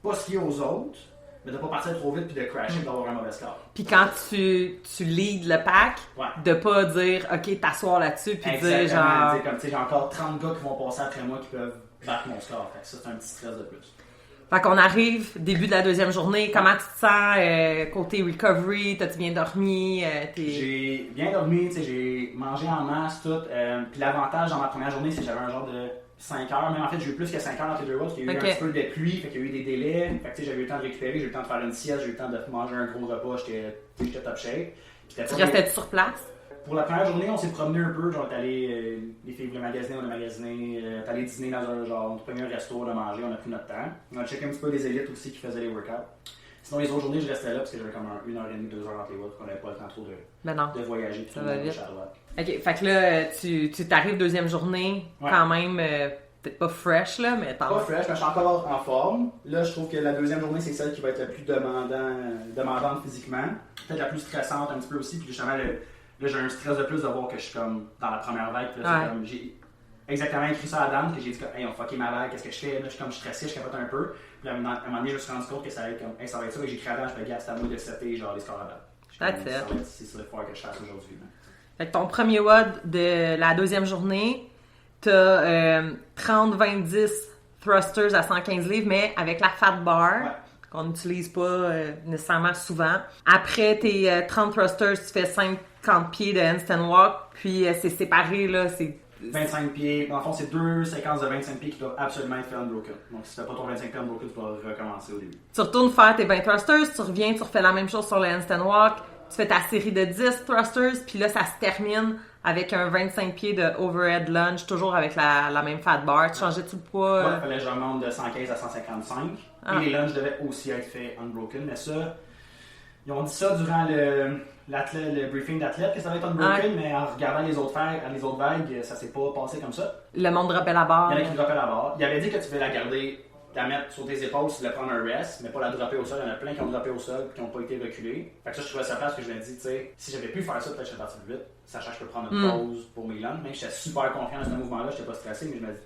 pas se fier aux autres, mais de pas partir trop vite puis de crasher, d'avoir un mauvais score. Puis quand tu leads le pack, de pas dire, OK, t'asseoir là-dessus, puis dire genre... Comme, tu sais, j'ai encore 30 gars qui vont passer après moi qui peuvent battre mon score. Fait que ça, c'est un petit stress de plus. Fait qu'on arrive, début de la deuxième journée, comment tu te sens côté recovery? T'as-tu bien dormi? J'ai bien dormi, tu sais, j'ai mangé en masse, tout. Puis l'avantage dans ma première journée, c'est que j'avais un genre de 5 heures. Même en fait, j'ai eu plus que 5 heures dans Tiger Woods, parce qu'il y a eu un petit peu de pluie, fait qu'il y a eu des délais. Fait que tu sais, j'avais eu le temps de récupérer, j'ai eu le temps de faire une sieste, j'ai eu le temps de manger un gros repas, j'étais top shape. Tu restais-tu sur place? Pour la première journée, on s'est promené un peu, genre, allé, les filles voulaient magasiner, on a magasiné, t'allais dîner dans un genre, on a pris un resto, on a mangé, on a pris notre temps. On a checké un petit peu les élites aussi qui faisaient les workouts. Sinon, les autres journées, je restais là parce que j'avais comme 1h30, 2 heures entre les routes, qu'on n'avait pas le temps trop de voyager, puis ça va vite. à droite. Ok, fait que là, tu t'arrives deuxième journée, quand même, peut-être pas fresh, là, mais pas fresh, mais je suis encore en forme. Là, je trouve que la deuxième journée, c'est celle qui va être la plus demandante physiquement, peut-être la plus stressante un petit peu aussi, puis justement, là, j'ai un stress de plus de voir que je suis comme dans la première vague. Là, comme, j'ai exactement écrit ça à Dan, que j'ai dit hey, on fucké ma vague, qu'est-ce que je fais? Là, je suis comme stressé, je capote un peu. Puis là, à un moment donné, je me suis rendu compte que ça allait être comme hey, ça va être ça. Et j'ai écrit à Dan, je fais gars, c'est à moi de setter genre les scores à battre. C'est ça le foire que je fasse aujourd'hui. Là. Fait que ton premier WOD de la deuxième journée, t'as 30-20-10 thrusters à 115 livres, mais avec la fat bar. Ouais. Qu'on n'utilise pas nécessairement souvent. Après tes 30 thrusters, tu fais 50 pieds de handstand walk, puis c'est séparé, là, c'est... 25 pieds, dans le fond, c'est 2 séquences de 25 pieds qui doivent absolument être fait unbroken. Donc, si tu n'as pas ton 25 pieds unbroken, tu dois recommencer au début. Tu retournes faire tes 20 thrusters, tu reviens, tu refais la même chose sur le handstand walk, tu fais ta série de 10 thrusters, puis là, ça se termine avec un 25 pieds de overhead lunge, toujours avec la même fat bar. Tu changeais-tu le poids? Ouais, il fallait que je remonte de 115 à 155. Et les lunges devaient aussi être faits unbroken, mais ça, ils ont dit ça durant le briefing d'athlète que ça va être unbroken, mais en regardant les autres vagues, ça s'est pas passé comme ça. Le monde droppait la barre. Il y en a qui droppaient la barre. Il avait dit que tu devais la garder, la mettre sur tes épaules si tu voulais prendre un rest, mais pas la dropper au sol. Il y en a plein qui ont droppé au sol et qui n'ont pas été reculés. Fait que ça, je trouvais ça place que je me dis, tu sais, si j'avais pu faire ça, peut-être que je serais parti plus vite, sachant que je peux prendre une pause pour mes lunges. Même j'étais super confiant dans ce mouvement-là, j'étais pas stressé, mais je me dis,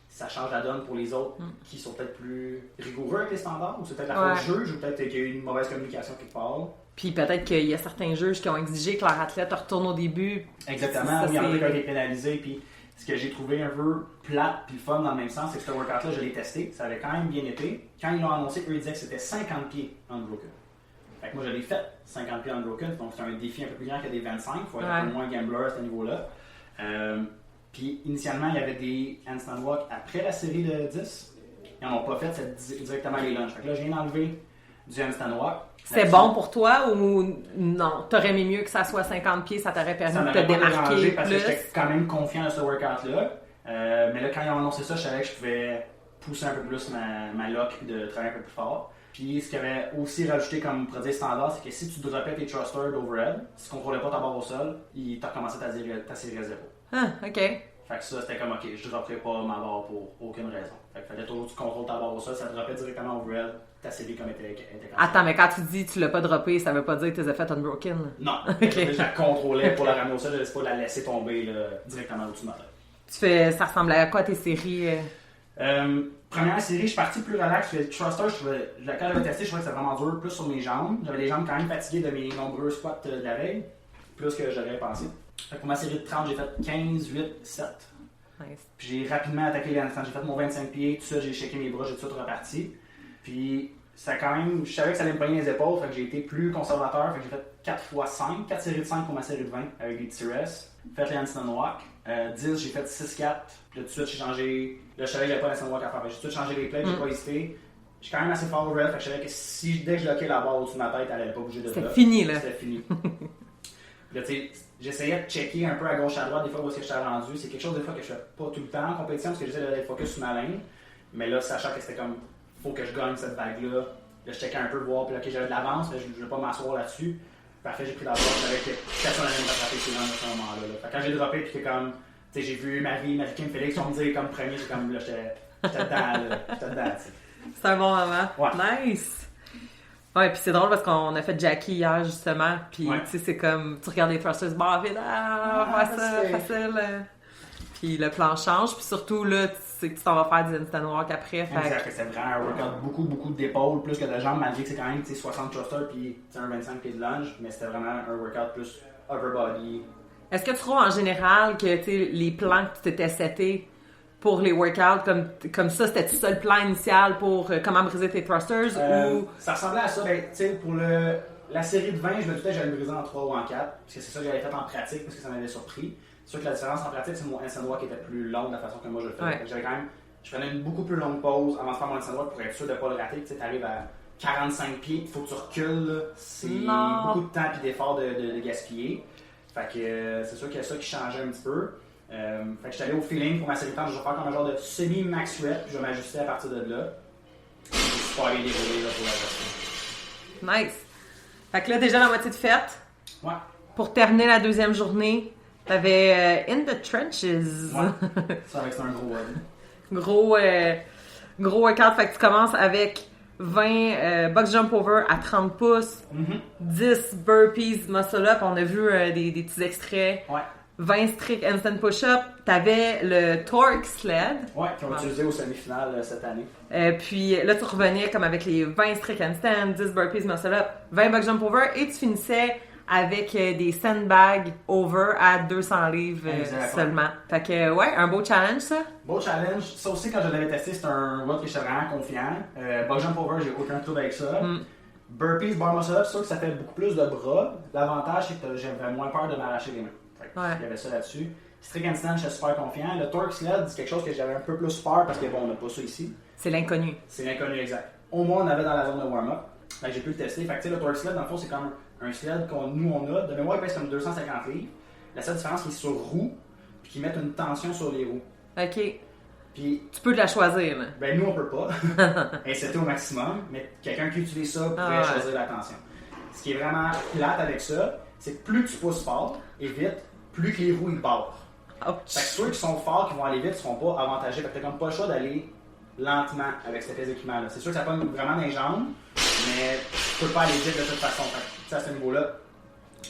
ça change la donne pour les autres qui sont peut-être plus rigoureux avec les standards, ou c'est peut-être la faute du juge, ou peut-être qu'il y a eu une mauvaise communication quelque part. Puis peut-être qu'il y a certains juges qui ont exigé que leur athlète retourne au début. Exactement, oui, il y en a qui ont été pénalisés, puis ce que j'ai trouvé un peu plate puis fun dans le même sens, c'est que ce workout-là, je l'ai testé, ça avait quand même bien été. Quand ils l'ont annoncé, eux, ils disaient que c'était 50 pieds unbroken. Fait que moi, je l'ai fait 50 pieds unbroken, donc c'est un défi un peu plus grand que des 25, il faut être un peu moins gambler à ce niveau-là. Puis initialement, il y avait des handstand walk après la série de 10. Ils n'en ont pas fait, c'est directement les lunges. Fait que là, je viens d'enlever du handstand walk. C'est bon pour toi ou non? T'aurais aimé mieux que ça soit 50 pieds, ça t'aurait permis de te démarquer parce que j'étais quand même confiant de ce workout-là. Mais là, quand ils ont annoncé ça, je savais que je pouvais pousser un peu plus ma lock et de travailler un peu plus fort. Puis ce qu'il y avait aussi rajouté comme produit standard, c'est que si tu droppais tes thrusters d'overhead, si tu ne contrôlais pas ta barre au sol, il t'a recommencé ta série à zéro. Ah, ok. Fait que ça, c'était comme, ok, je dropperais pas ma barre pour aucune raison. Fait que fallait toujours que tu contrôles ta barre au sol, ça te droppait directement overhead, ta série comme était Attends, mais quand tu dis tu l'as pas droppé, ça veut pas dire que tu les as fait unbroken? Non, okay. Je la contrôlais pour la ramener au sol, je ne laisse pas la laisser tomber là, directement au-dessus de ma tête. Ça ressemblait à quoi tes séries? Première série, je suis parti plus relax. Je fais thruster, quand j'avais testé, je trouvais que c'était vraiment dur, plus sur mes jambes. J'avais les jambes quand même fatiguées de mes nombreux squats de la veille, plus que j'aurais pensé. Fait que pour ma série de 30, j'ai fait 15, 8, 7. Nice. Puis j'ai rapidement attaqué les handstands. J'ai fait mon 25 pieds, tout ça, j'ai shaké mes bras, j'ai tout reparti. Puis ça quand même, je savais que ça allait me pogner les épaules, fait que j'ai été plus conservateur. Fait que j'ai fait 4 x 5, 4 séries de 5 pour ma série de 20 avec des petits rests. Fait les handstand walk. 10, j'ai fait 6-4. Puis là, tout de suite, j'ai changé. Là, je savais que j'avais pas handstand walk à faire. J'ai tout de suite changé les plates, j'ai pas hésité. Je suis quand même assez fort au rail, fait que je savais que dès que je loquais la barre au-dessus de ma tête, elle allait pas bouger de là. C'était fini, là. C'était fini. Là, tu sais, j'essayais de checker un peu à gauche, à droite, des fois où est-ce que j'étais rendu. C'est quelque chose, des fois, que je fais pas tout le temps en compétition, parce que j'essaie d'être focus sur ma ligne. Mais là, sachant que c'était comme, faut que je gagne cette vague-là, là, je checkais un peu, voir, puis là, j'avais de l'avance, je ne vais pas m'asseoir là-dessus. Parfait, j'ai pris d'abord, je savais que personne n'allait me rattraper sur à ce moment-là. Là. Fait que quand j'ai droppé, puis que comme, tu sais, j'ai vu Marie, Kim Félix, on me dit comme premier, j'ai comme, là, j'étais dedans, tu sais. C'est un bon moment. Ouais. Nice! Ouais, puis c'est drôle parce qu'on a fait Jackie hier, justement, puis Ouais. tu sais, c'est comme, tu regardes les thrusters, bah, vite, facile. Puis le plan change, puis surtout, là, tu sais que tu t'en vas faire du instant walk après. Exact, c'est vraiment un workout beaucoup d'épaules, plus que de jambes, malgré que c'est quand même 60 thrusters puis un 25 pieds de lunge, mais c'était vraiment un workout plus upper body. Est-ce que tu trouves en général que, tu sais, les plans que tu t'étais setés pour les workouts, comme ça, c'était tout ça le plan initial pour comment briser tes thrusters ou... Ça ressemblait à ça, ben, tu sais, pour la série de 20, je me doutais que j'allais le briser en 3 ou en 4, parce que c'est ça que j'avais fait en pratique, parce que ça m'avait surpris. C'est sûr que la différence en pratique, c'est mon instant walk qui était plus long de la façon que moi je le faisais. Ouais. J'avais quand même, je prenais une beaucoup plus longue pause avant de faire mon instant walk pour être sûr de ne pas le rater. Tu sais, t'arrives à 45 pieds, il faut que tu recules, là. C'est beaucoup de temps et d'efforts de gaspiller. Fait que c'est sûr qu'il y a ça qui changeait un petit peu. Fait que j'étais allé au feeling pour ma série de temps, je vais faire comme un genre de semi-max rep, puis je vais m'ajuster à partir de là. Je vais super bien dérouler là, pour la gestion. Nice! Fait que là, déjà la moitié de fête. Ouais. Pour terminer la deuxième journée, t'avais In the Trenches. Ouais. Ça avec c'est un gros Gros workout. Fait que tu commences avec 20 box jump over à 30 pouces, 10 burpees muscle up. On a vu des petits extraits. Ouais. 20 strict instant push-up. T'avais le torque sled. Ouais, qu'on va utiliser au semi-final cette année. Puis là, tu revenais comme avec les 20 strict handstand, 10 burpees muscle up, 20 box jump over et tu finissais avec des sandbags over à 200 livres seulement. Fait que, ouais, un beau challenge, ça. Beau challenge. Ça aussi, quand je l'avais testé, c'était un workout que j'étais vraiment confiant. Box jump over, j'ai aucun trouble avec ça. Burpees, bar muscle up, c'est sûr que ça fait beaucoup plus de bras. L'avantage, c'est que j'avais moins peur de m'arracher les mains. Il y avait ça là-dessus. Strict handstand, j'étais super confiant. Le torque sled, c'est quelque chose que j'avais un peu plus peur parce que bon, on n'a pas ça ici. C'est l'inconnu. C'est l'inconnu exact. Au moins, on avait dans la zone de warm-up. Fait que j'ai pu le tester. Fait que le torque sled, dans le fond, c'est comme un sled nous on a. De mémoire, il pèse comme 250 livres. La seule différence, c'est qu'il est sur roue puis qu'ils mettent une tension sur les roues. OK. Puis, tu peux te la choisir, là. Ben, nous, on peut pas. Et c'était au maximum. Mais quelqu'un qui utilise ça pourrait choisir la tension. Ce qui est vraiment plate avec ça, c'est que plus tu pousses fort et vite, plus que les roues ils barrent. Fait que ceux qui sont forts, qui vont aller vite, ne seront pas avantagés. Fait que t'as comme pas le choix d'aller lentement avec cet équipement-là. C'est sûr que ça pogne vraiment dans les jambes, mais tu peux pas aller vite de toute façon. Fait que, à ce niveau-là,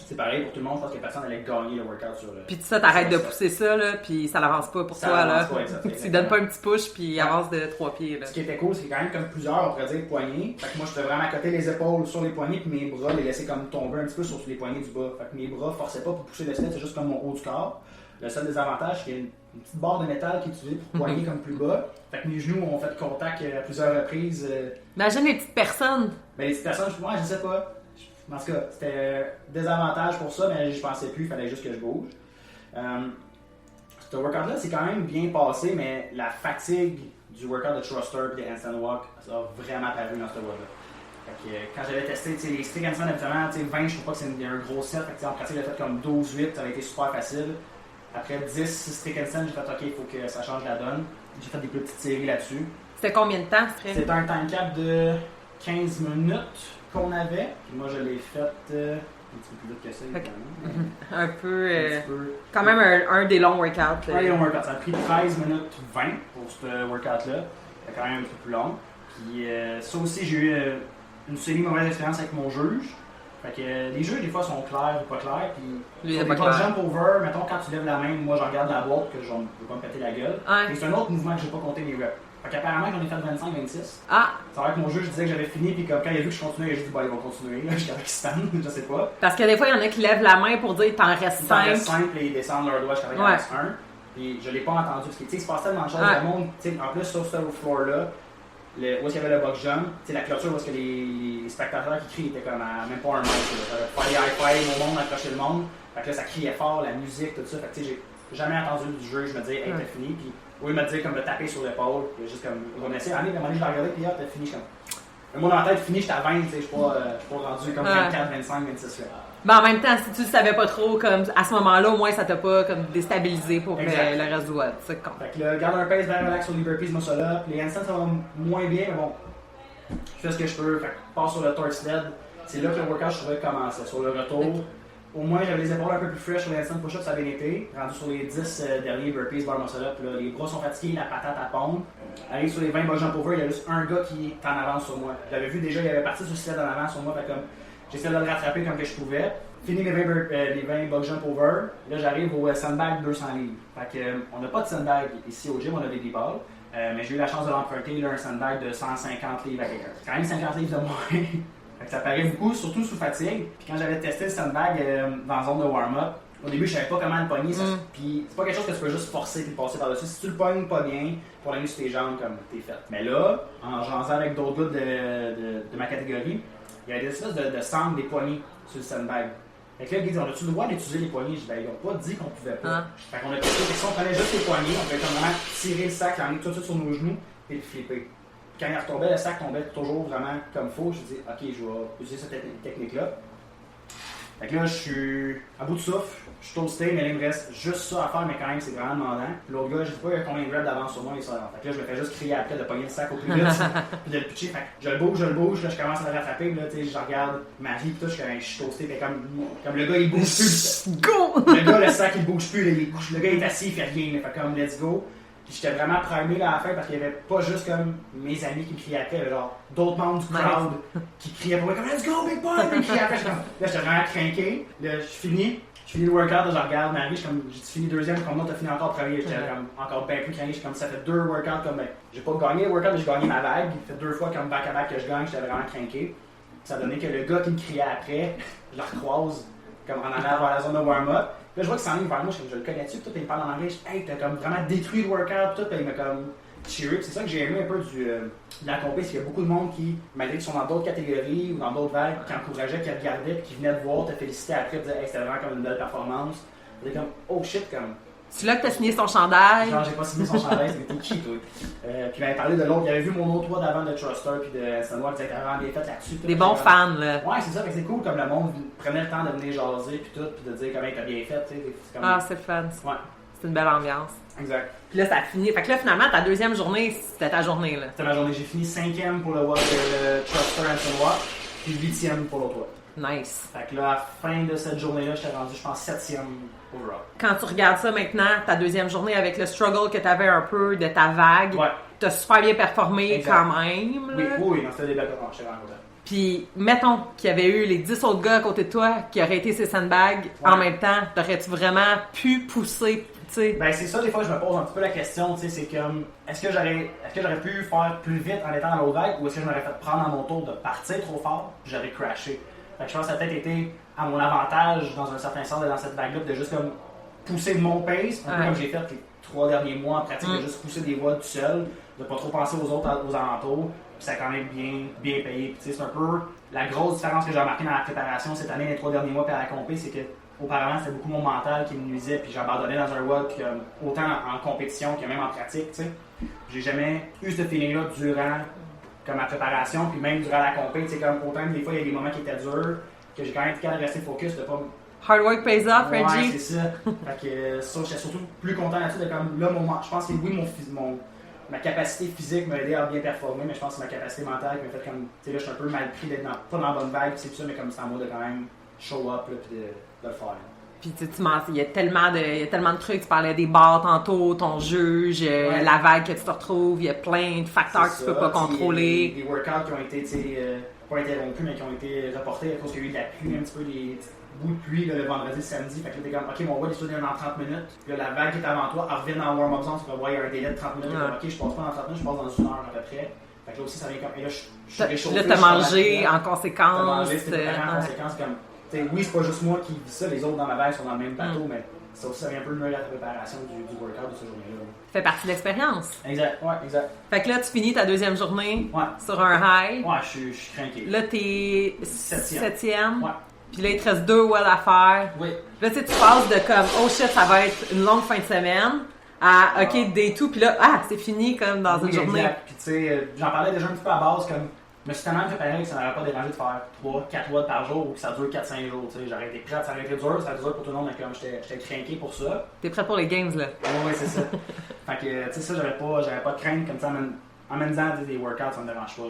c'est pareil pour tout le monde. Je pense que personne allait gagner le workout sur le. Puis ça, t'arrêtes de pousser ça, là, puis ça l'avance pas pour toi, là. Tu donnes pas un petit push, puis il avance de 3 pieds, là. Ce qui était cool, c'est quand même comme plusieurs, on pourrait dire poignets. Fait que moi, je faisais vraiment accoter les épaules sur les poignets, puis mes bras les laisser comme tomber un petit peu sur les poignets du bas. Fait que mes bras forçaient pas pour pousser le sled, c'est juste comme mon haut du corps. Le seul désavantage, c'est qu'il y a une petite barre de métal qui est utilisée pour poigner comme plus bas. Fait que mes genoux ont fait contact à plusieurs reprises. Imagine les petites personnes. Ben, les petites personnes, je sais pas. En tout cas, c'était désavantage pour ça, mais je pensais plus, il fallait juste que je bouge. Ce workout-là, c'est quand même bien passé, mais la fatigue du workout de thruster et des handstand walk, ça a vraiment paru dans ce workout-là. Fait que, quand j'avais testé les strict handstand, habituellement, 20, je trouve pas que c'est un gros set. Fait que, en pratique, j'ai fait comme 12-8, ça avait été super facile. Après 10 strict handstand, j'ai fait OK, il faut que ça change la donne. J'ai fait des petites séries là-dessus. C'était combien de temps, C'était un time cap de 15 minutes qu'on avait. Puis moi, je l'ai fait un petit peu plus vite que ça, évidemment. Un peu. Quand même un des longs workouts. Un des longs workouts. Ça a pris 13 minutes 20 pour ce workout-là. C'est quand même un peu plus long. Puis ça aussi, j'ai eu une semi-mauvaise expérience avec mon juge. Fait que les jeux, des fois, sont clairs ou pas clairs. Puis Lui, les pas jump over, mettons, quand tu lèves la main, moi, je regarde la boîte que je ne veux pas me péter la gueule. Et c'est un autre mouvement que j'ai pas compté les reps. Fait qu'apparemment, j'en ai fait 25-26. Ah! Ça va être mon juge, je disais que j'avais fini, puis comme quand il a vu que je continuais, il a juste dit, bah, il va continuer, là, jusqu'à qu'il stand, je sais pas. Parce que des fois, il y en a qui lèvent la main pour dire, t'en restes 5. T'en restes 5, et ils descendent leur doigt jusqu'à qu'il en reste 1. Puis je l'ai pas entendu, parce que, tu sais, il se passe tellement de choses dans le monde, tu sais, en plus, sur ce floor-là, où est-ce qu'il y avait le box jump, tu sais, la clôture, où est-ce que les spectateurs qui crient étaient comme à même pas un mètre, ça avait pas les high-five au monde, accrocher le monde. Fait que là, ça criait fort, la musique, tout ça. Fait que, tu sais, j'ai jamais entendu du juge me dire, hey, t'as fini. Puis, oui, il m'a dit comme de taper sur l'épaule, puis juste comme, on essaie, allez, à un moment donné, je l'ai regardé, puis t'as fini, je suis comme. Moi, dans la tête, fini, j'étais à 20, tu sais, je suis pas rendu comme 24, 25, 26 là. Ben, en même temps, si tu le savais pas trop, comme à ce moment-là, au moins, ça t'a pas comme déstabilisé pour le reste du WOD. C'est con. Fait que là, garde un pace bien relax sur les burpees, muscle-up. Les handstands, ça va moins bien, mais bon, je fais ce que je peux. Fait que passe sur le torque sled. C'est là que le workout, je trouvais commencer. Sur le retour, au moins, j'avais les épaules un peu plus fraîches sur les handstand push-up, ça a bien été. Rendu sur les 10 derniers burpees, bar muscle-up, là, les bras sont fatigués, la patate à pondre. Arrive sur les 20 box jump over, il y a juste un gars qui est en avance sur moi. J'avais vu déjà, il avait parti sur le sled en avant sur moi, fait comme j'essayais de le rattraper comme que je pouvais. Fini les 20 box jump over, là j'arrive au sandbag 200 livres. Fait que, on n'a pas de sandbag ici au gym, on a des D-balls. Mais j'ai eu la chance de l'emprunter, là, un sandbag de 150 livres à quelqu'un. C'est quand même 50 livres de moins. Fait que ça paraît beaucoup, surtout sous fatigue. Puis quand j'avais testé le sandbag dans la zone de warm-up, au début, je savais pas comment le pogner. Puis c'est pas quelque chose que tu peux juste forcer et passer par-dessus. Si tu le pognes pas bien, pour la nuit sur tes jambes, comme t'es fait. Mais là, en jasant avec d'autres gars de ma catégorie, il y avait des espèces de sangle des poignées sur le sandbag. Fait que là, ils disent, on a-tu le droit d'utiliser les poignées? Je dis, ben, ils n'ont pas dit qu'on pouvait pas. Fait qu'on a testé, si on prenait juste les poignées, on pouvait vraiment tirer le sac, l'emmener tout de suite sur nos genoux et le flipper. Quand il retombait, le sac tombait toujours vraiment comme il faut. Je dis, ok, je vais utiliser cette technique-là. Fait que là, je suis à bout de souffle, je suis toasté, mais là, il me reste juste ça à faire, mais quand même, c'est vraiment demandant. Puis l'autre gars, je sais pas combien de reps d'avance sur moi, il sort. Fait que là, je me fais juste crier après de pogner le sac au plus vite, puis de le pitcher. Fait que je le bouge, là, je commence à le rattraper, puis là, tu sais, je regarde ma vie, puis tout, je suis toasté, fait comme le gars, il bouge plus. Go! Le gars, le sac, il bouge plus, là, le gars, il est assis, il fait rien, fait comme let's go. Puis j'étais vraiment primé là à la fin parce qu'il n'y avait pas juste comme mes amis qui me criaient après, genre d'autres membres du crowd qui criaient pour moi comme let's go, big boy! Puis ils criaient après, là, j'étais vraiment craqué. Là, je finis le workout, là, je regarde Marie, j'ai fini deuxième, comme moi, t'as fini encore premier. J'étais comme encore bien plus craqué. J'étais comme ça fait 2 workouts, comme ben, j'ai pas gagné le workout, mais j'ai gagné ma vague. Il fait 2 fois comme back-à-back que je gagne, j'étais vraiment craqué. Ça a donné que le gars qui me criait après, je le recroise comme en allant vers la zone de warm-up. Là, je vois qu'il s'enligne vers moi, je le connais-tu, tout, il me parle en anglais, je dis, hey, t'as comme vraiment détruit le workout, tout, il m'a comme cheeré. C'est ça que j'ai aimé un peu de la compétition, c'est qu'il y a beaucoup de monde qui, malgré qu'ils sont dans d'autres catégories ou dans d'autres vagues, qui encourageaient, qui regardaient, puis qui venaient te voir, te féliciter après, te disaient, hey, c'était vraiment comme une belle performance. C'était comme, oh shit, comme. C'est là que t'as signé son chandail. Genre, j'ai pas signé son chandail, c'était qui, toi. Puis il m'avait parlé de l'autre, il avait vu mon autre toit d'avant de Truster, puis de Sanois, qui disait que t'avais vraiment bien fait là-dessus. Des bons fans, là. Ouais, c'est ça, mais c'est cool comme le monde prenait le temps de venir jaser, puis tout, puis de dire comment t'as bien fait, tu sais. Comme... Ah, c'est fun. Ouais. C'est une belle ambiance. Exact. Puis là, ça a fini. Fait que là, finalement, ta deuxième journée, c'était ta journée, là. C'était ma journée. J'ai fini 5e pour le WOD de Truster and Sanois, puis 8e pour l'autre WOD. Nice. Fait que là, à la fin de cette journée-là, j'étais rendu, je pense, 7e overall. Quand tu regardes ça maintenant, ta deuxième journée, avec le struggle que tu avais un peu de ta vague, t'as super bien performé quand même. Là. Oui, non, c'était des belles performances, j'étais vraiment content. Puis, mettons qu'il y avait eu les 10 autres gars à côté de toi qui auraient été ces sandbags en même temps, t'aurais-tu vraiment pu pousser, tu sais? Ben, c'est ça, des fois, je me pose un petit peu la question, tu sais, c'est comme, est-ce que j'aurais pu faire plus vite en étant dans l'autre vague, ou est-ce que je m'aurais fait prendre à mon tour de partir trop fort, puis j'aurais crashé? Fait que je pense que ça a peut-être été à mon avantage, dans un certain sens, dans cette vague-là, de juste comme pousser de mon pace, un peu comme j'ai fait les 3 derniers mois en pratique, de juste pousser des voies tout seul, de pas trop penser aux autres, aux alentours, puis ça a quand même bien payé. Puis c'est un peu la grosse différence que j'ai remarqué dans la préparation cette année, les 3 derniers mois, puis à la compé, c'est que auparavant c'était beaucoup mon mental qui me nuisait, puis j'abandonnais dans un WOD, puis autant en compétition que même en pratique, tu sais. J'ai jamais eu ce feeling-là durant comme ma préparation, puis même durant la compé, tu sais, comme autant que des fois il y a des moments qui étaient durs, que j'ai quand même été capable de rester focus, de pas Hard work pays off, Reggie. Ouais, c'est ça. Fait que ça, j'étais surtout plus content là-dessus de comme là, je pense que oui, ma capacité physique m'a aidé à bien performer, mais je pense que c'est ma capacité mentale qui m'a fait comme, tu sais, là, je suis un peu mal pris d'être pas dans la bonne vague, c'est tout ça, mais comme c'est en mode de quand même show up, là, puis de le faire. Là. Puis tu m'as, il y a tellement de trucs, tu parlais des bars tantôt, ton juge, la vague que tu te retrouves, il y a plein de facteurs que tu peux pas contrôler. Des workouts qui ont été, tu sais, pas interrompus, mais qui ont été reportés à cause qu'il y a eu de la pluie, un petit peu des bout de pluie là, le vendredi, le samedi. Fait que là, t'es comme, ok, mon WOD est soudé dans 30 minutes. Puis là, la vague qui est avant toi, elle revient dans le warm-up zone. Tu peux voir, il y a un délai de 30 minutes. Ok, je passe pas dans 30 minutes, je passe dans 1 heure à peu près. Fait que là aussi, ça vient comme. Et là, je suis réchauffé. Là, t'as mangé en conséquence. T'as mangé, c'était en conséquence. Comme, oui, c'est pas juste moi qui vis ça, les autres dans ma vague sont dans le même bateau, mais ça aussi, ça vient un peu de la préparation du workout de cette journée-là. Ça fait partie de l'expérience. Exact, ouais, exact. Fait que là, tu finis ta deuxième journée sur un high. Ouais, je suis craqué. Là, t'es 7e. Ouais. Puis là, il te reste 2 WOD à faire. Oui. Là, tu passes de comme, oh shit, ça va être une longue fin de semaine, à, ok, day 2, puis là, c'est fini comme dans une journée. Exact. Puis tu sais, j'en parlais déjà un petit peu à base, comme Je me suis tellement préparé que ça m'aurait pas dérangé de faire 3-4 watts par jour ou que ça dure 4-5 jours. J'aurais été prêt, ça aurait été dur, ça aurait été dur pour tout le monde, mais comme j'étais craqué pour ça. T'es prêt pour les games, là? Oui, c'est ça. Fait que, tu sais, ça, j'avais pas de crainte comme ça. En me disant des workouts, ça me dérange pas,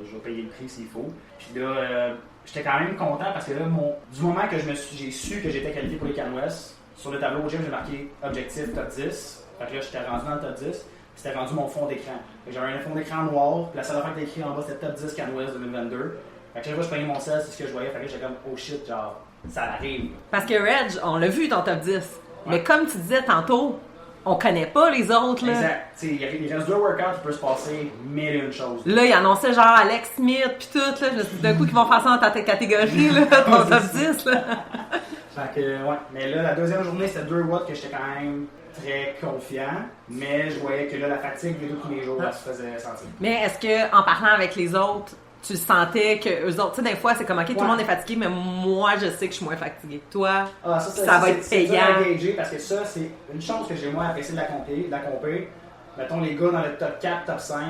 je vais payer le prix s'il faut. Puis là, j'étais quand même content parce que là, du moment que j'ai su que j'étais qualifié pour les CanWest, sur le tableau au gym, j'ai marqué objectif top 10. Fait que là, j'étais rendu dans le top 10. C'était rendu mon fond d'écran. J'avais un fond d'écran noir, puis la seule affaire qui était écrit en bas, c'était top 10 CanWest 2022. Fait que chaque fois que je prenais mon sel, c'est ce que je voyais. Fait que j'étais comme, oh shit, genre, ça arrive. Parce que Reg, on l'a vu ton top 10. Ouais. Mais comme tu disais tantôt, on connaît pas les autres, là. Exact. Il reste 2 workouts, il peut se passer mille et une choses. Là, il annonçait genre Alex Smith pis tout, là. Je me suis dit d'un coup qu'ils vont faire ça dans ta catégorie, là, ton top 10, là. Fait que, ouais. Mais là, la deuxième journée, c'était 2 watts que j'étais quand même très confiant. Mais je voyais que là, la fatigue, les 2 premiers jours, elle se faisait sentir. Mais est-ce que en parlant avec les autres, tu sentais que eux autres, tu sais, des fois, c'est comme, ok, tout le monde est fatigué, mais moi, je sais que je suis moins fatigué que toi. Ah, ça va être payant. C'est dur à gager parce que ça, c'est une chose que j'ai moins apprécié de la compé. Mettons, les gars dans le top 4, top 5,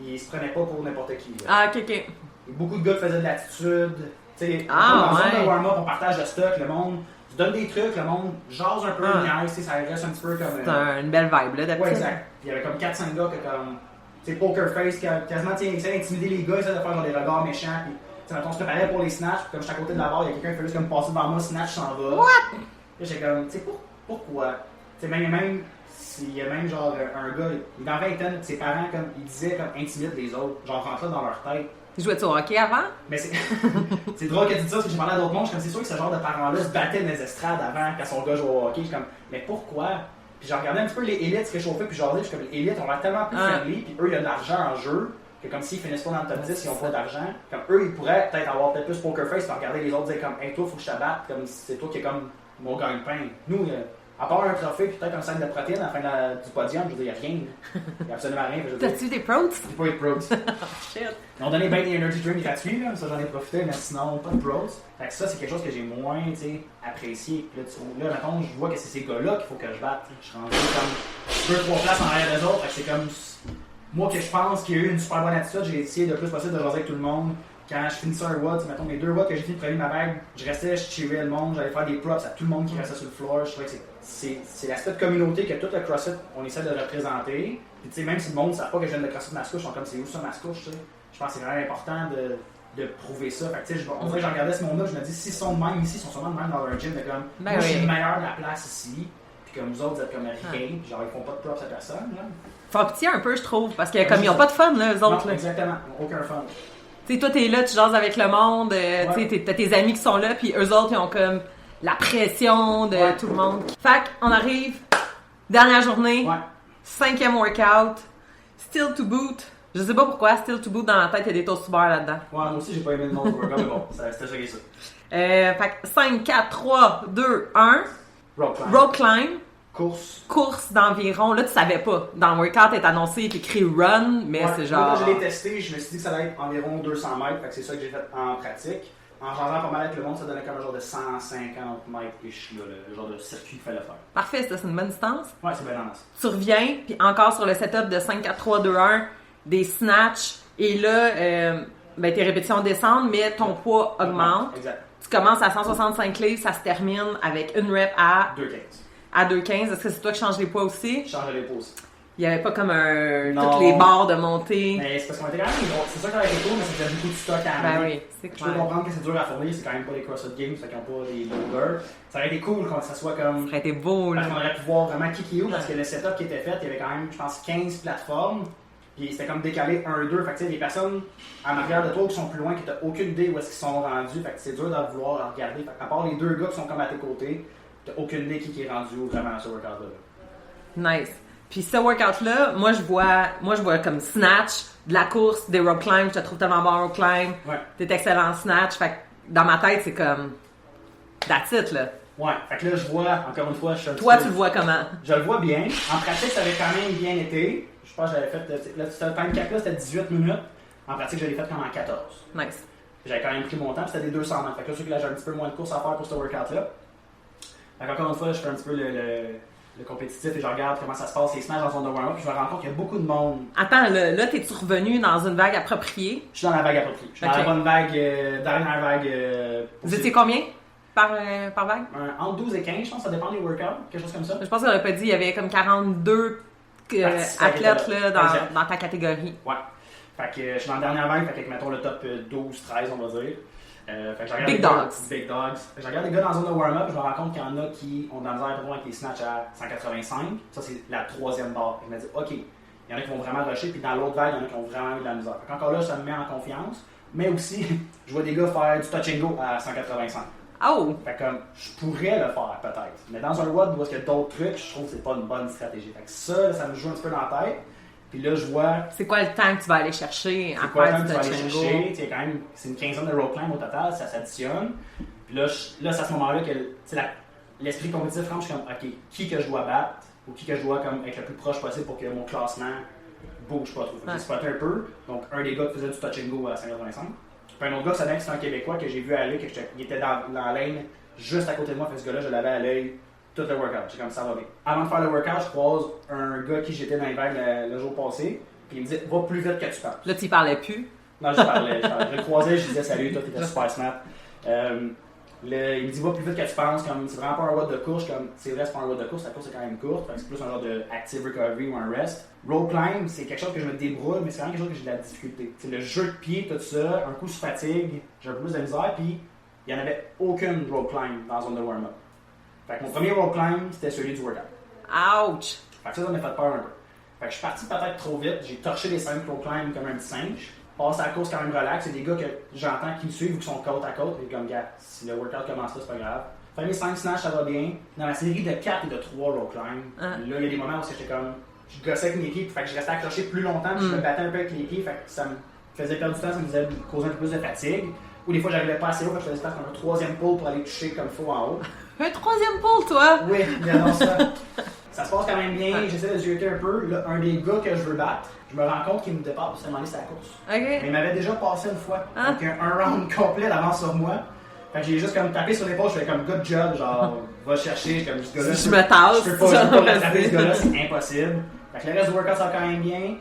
ils se prenaient pas pour n'importe qui. Là. Ah, ok. Et beaucoup de gars faisaient de l'attitude. Tu sais, Ah, dans le ouais. zone de warm-up, on partage le stock, le monde se donne des trucs, le monde jase un peu, niaise, ça reste un petit peu comme. C'est une belle vibe, là, d'habitude. Ouais, exact. Il y avait comme 4-5 gars que comme. Tu sais, poker face, quasiment, tu sais, essaient d'intimider les gars, essaient de faire genre, des regards méchants. Puis, tu sais, mettons, on se préparait pour les snatchs, puis comme j'étais à côté de la barre, il y a quelqu'un qui fait juste comme passer devant moi, snatch s'en va. What? Là, j'étais comme, tu sais, pourquoi? Tu sais, même s'il y a même genre un gars, il est dans la vingtaine, ses parents, comme, ils disaient comme intimide les autres, genre rentre là dans leur tête. Tu jouais-tu au hockey avant? Mais c'est drôle que tu dis ça parce que j'ai parlé à d'autres mondes, je suis comme, c'est sûr que ce genre de parents-là se battaient dans les estrades avant quand son gars jouait au hockey. Je suis comme, mais pourquoi? Puis j'ai regardé un petit peu les élites se réchauffer, puis j'en ai, je suis comme, les élites ont l'air tellement plus friendly, puis eux, il y a de l'argent en jeu, que comme s'ils finissent pas dans le top 10, ils ont pas d'argent. Comme eux, ils pourraient peut-être avoir peut-être plus poker face, puis regarder les autres dire comme, hey, toi, faut que je te batte, comme c'est toi qui est comme mon gagne-pain. Nous, à part un trophée, puis peut-être un sac de protéines à la fin du podium, je veux dire, il n'y a rien. Il n'y a absolument rien. T'as-tu eu des pros? J'ai pas eu de pros. Shit. Ils ont donné bien des energy drinks gratuits, là, ça j'en ai profité, mais sinon, pas de pros. Fait que ça, c'est quelque chose que j'ai moins apprécié. Puis là, mettons, je vois que c'est ces gars-là qu'il faut que je batte. Je suis rendu comme 2-3 places en arrière des autres. Fait que c'est comme. Moi, que je pense qu'il y a eu une super bonne attitude, j'ai essayé le plus possible de jaser avec tout le monde. Quand je finissais un watt, mettons mes 2 watts que j'ai fini de prendre ma bague, je restais, je cheerais le monde, j'allais faire des props à tout le monde qui restait sur le floor. Je trouvais que c'est l'aspect de communauté que tout le CrossFit, on essaie de représenter. Puis tu sais, même si le monde ne sait pas que je viens de CrossFit Mascouche, ils sont comme c'est où ça Mascouche, tu sais. Je pense que c'est vraiment important de prouver ça. Fait que tu sais, on dirait que je regardais ce monde-là, je me dis, s'ils sont de même ici, ils sont sûrement de même dans leur gym, de comme, moi je suis le meilleur de la place ici, puis comme vous autres, vous êtes comme rien, puis genre ils font pas de props à personne, là. Faut pitié un peu, je trouve, parce que comme ils ont pas de fun, là, eux autres. Non, exactement, aucun fun. Tu sais, toi, t'es là, tu jases avec le monde, tu sais, t'as tes amis qui sont là, puis eux autres, ils ont comme la pression de tout le monde. Fait qu'on arrive, dernière journée, 5e workout, still to boot. Je sais pas pourquoi, still to boot dans la tête, il y a des toasts to bar là-dedans. Ouais, moi aussi, j'ai pas aimé le nom du workout, mais bon, c'était ça qui est ça. Fait que 5, 4, 3, 2, 1. Rope climb. Rope climb. Course d'environ. Là, tu savais pas. Dans le workout, est annoncé, il est écrit run, mais c'est genre. Moi, quand je l'ai testé, je me suis dit que ça allait être environ 200 mètres, fait que c'est ça que j'ai fait en pratique. En changeant pas mal avec le monde, ça donnait comme un genre de 150 mètres-ish, le genre de circuit qu'il fallait faire. Parfait, ça, c'est une bonne distance. Ouais, c'est bien nice. Tu reviens, puis encore sur le setup de 5, 4, 3, 2, 1, des snatchs, et là, tes répétitions descendent, mais ton poids augmente. Exact. Tu commences à 165 livres, ça se termine avec une rep à 2,15. À 2,15. Est-ce que c'est toi qui changes les poids aussi? Je change les poids aussi. Il n'y avait pas comme Non. toutes les barres de montée. Mais c'est parce qu'on était quand même. C'est ça qui a été cool, mais c'est déjà beaucoup de stock à amener. Ben oui, c'est clair. Je peux comprendre que c'est dur à fournir, c'est quand même pas les CrossFit Games, fait qu'ils n'ont pas des loaders. Ça aurait été cool quand ça soit comme. Ça aurait été beau, là. Parce qu'on aurait pu voir vraiment qui est où, parce que le setup qui était fait, il y avait quand même, je pense, 15 plateformes. Puis c'était comme décalé 1-2. Fait que tu sais, les personnes en arrière de toi qui sont plus loin, qui t'as aucune idée où est-ce qu'ils sont rendus. Fait que c'est dur de vouloir regarder. Fait qu'à part les 2 gars qui sont comme à tes côtés, t'as aucune idée qui est rendu où vraiment à ce workout-là. Nice. Puis ce workout-là, moi je vois comme snatch, de la course, des rope climb. Je te trouve tellement bon en rope climb. Ouais. T'es excellent en snatch. Fait que dans ma tête, c'est comme that's it, là. Ouais. Fait que là, je vois, encore une fois, je suis un Toi, petit tu peu- le vois comment? Je le vois bien. En pratique, ça avait quand même bien été. Je pense que j'avais fait. Le time cap là, c'était 18 minutes. En pratique, je l'ai fait comme en 14. Nice. J'avais quand même pris mon temps, puis c'était des 200 mètres. Fait que là, c'est sûr que là, j'ai un petit peu moins de course à faire pour ce workout-là. Fait qu'encore une fois, je fais un petit peu le compétitif et je regarde comment ça se passe, les smash dans son de warm-up, puis je me rends compte qu'il y a beaucoup de monde. Attends, là, t'es-tu revenu dans une vague appropriée? Je suis dans la vague appropriée. Je suis dans la bonne vague, dernière vague. Vous étiez combien par vague? Entre 12 et 15, je pense, ça dépend des workouts, quelque chose comme ça. Je pense qu'on n'aurait pas dit, il y avait comme 42 athlètes là, dans ta catégorie. Ouais. Fait que je suis dans la dernière vague, fait que mettons le top 12-13, on va dire. Fait que je regarde Big les dogs. Gars, big dogs. Je regarde les gars dans la zone de warm-up, je me rends compte qu'il y en a qui ont de la misère avec les snatchs à 185. Ça, c'est la troisième barre. Je me dis, OK, il y en a qui vont vraiment rusher, puis dans l'autre vague, il y en a qui ont vraiment eu de la misère. Fait qu'encore là, ça me met en confiance. Mais aussi, je vois des gars faire du touch and go à 185. Oh! Fait que comme, je pourrais le faire peut-être. Mais dans un WOD où il y a d'autres trucs, je trouve que c'est pas une bonne stratégie. Fait que ça, ça me joue un petit peu dans la tête. Puis là, je vois. C'est quoi le temps que tu vas aller chercher à faire faire du touch and go? C'est quand même c'est une quinzaine de rope climb au total, ça s'additionne. Puis là, c'est à ce moment-là que l'esprit compétitif rentre, je suis comme, OK, qui que je dois battre ou qui que je dois comme, être le plus proche possible pour que mon classement bouge pas trop. J'ai spoté un peu. Donc, un des gars qui faisait du touch and go à 5,85. Puis un autre gars, c'est un Québécois que j'ai vu à l'œil, il était dans la lane juste à côté de moi. Fait ce gars-là, je l'avais à l'œil tout le workout. J'ai comme ça va bien. Avant de faire le workout, je croise un gars qui j'étais dans les vagues le jour passé. Puis il me dit, va plus vite que tu penses. Là, tu y parlais plus? Non, je parlais. Je le croisais, je disais salut, toi, t'étais super smart. Il me dit, va plus vite que tu penses. Comme, c'est vraiment pas un WOD de course. Comme, c'est vrai, c'est pas un WOD de course, la course est quand même courte. C'est plus un genre de active recovery ou un rest. Rope climb, c'est quelque chose que je me débrouille, mais c'est vraiment quelque chose que j'ai de la difficulté. C'est le jeu de pied, tout ça, un coup sur fatigue, j'ai un peu plus de misère, puis il n'y en avait aucune rope climb dans la zone de warm-up. Fait que mon premier rope climb, c'était celui du workout. Ouch! Fait que ça m'a fait peur un peu. Fait que je suis parti peut-être trop vite, j'ai torché les 5 rope climb comme un petit singe. Passe à la course quand même relax, c'est des gars que j'entends qui me suivent ou qui sont côte à côte, et comme gars, si le workout commence là, c'est pas grave. Fait mes 5 snatch, ça va bien. Dans la série de 4 et de 3 rope climb, là, il y a des moments où j'étais comme, je gossais avec mes pieds, fait que je restais accroché plus longtemps, puis je me battais un peu avec les pieds, fait que ça me faisait perdre du temps, ça me faisait causer un peu plus de fatigue. Ou des fois, j'arrivais pas assez haut, fait que je faisais faire un troisième pull pour aller toucher comme il faut en haut. Un troisième pull, toi? Oui, mais non, ça se passe quand même bien, j'essaie de zioter un peu. Là, un des gars que je veux battre, je me rends compte qu'il me dépasse, c'est la course. OK. Mais il m'avait déjà passé une fois, donc un round complet d'avance sur moi. Fait que j'ai juste comme tapé sur l'épaule, je fais comme good job, genre va chercher, comme ce gars-là. Si je me tasse, je peux pas rattraper ce gars-là, c'est impossible. Fait que le reste du workout ça va quand même bien.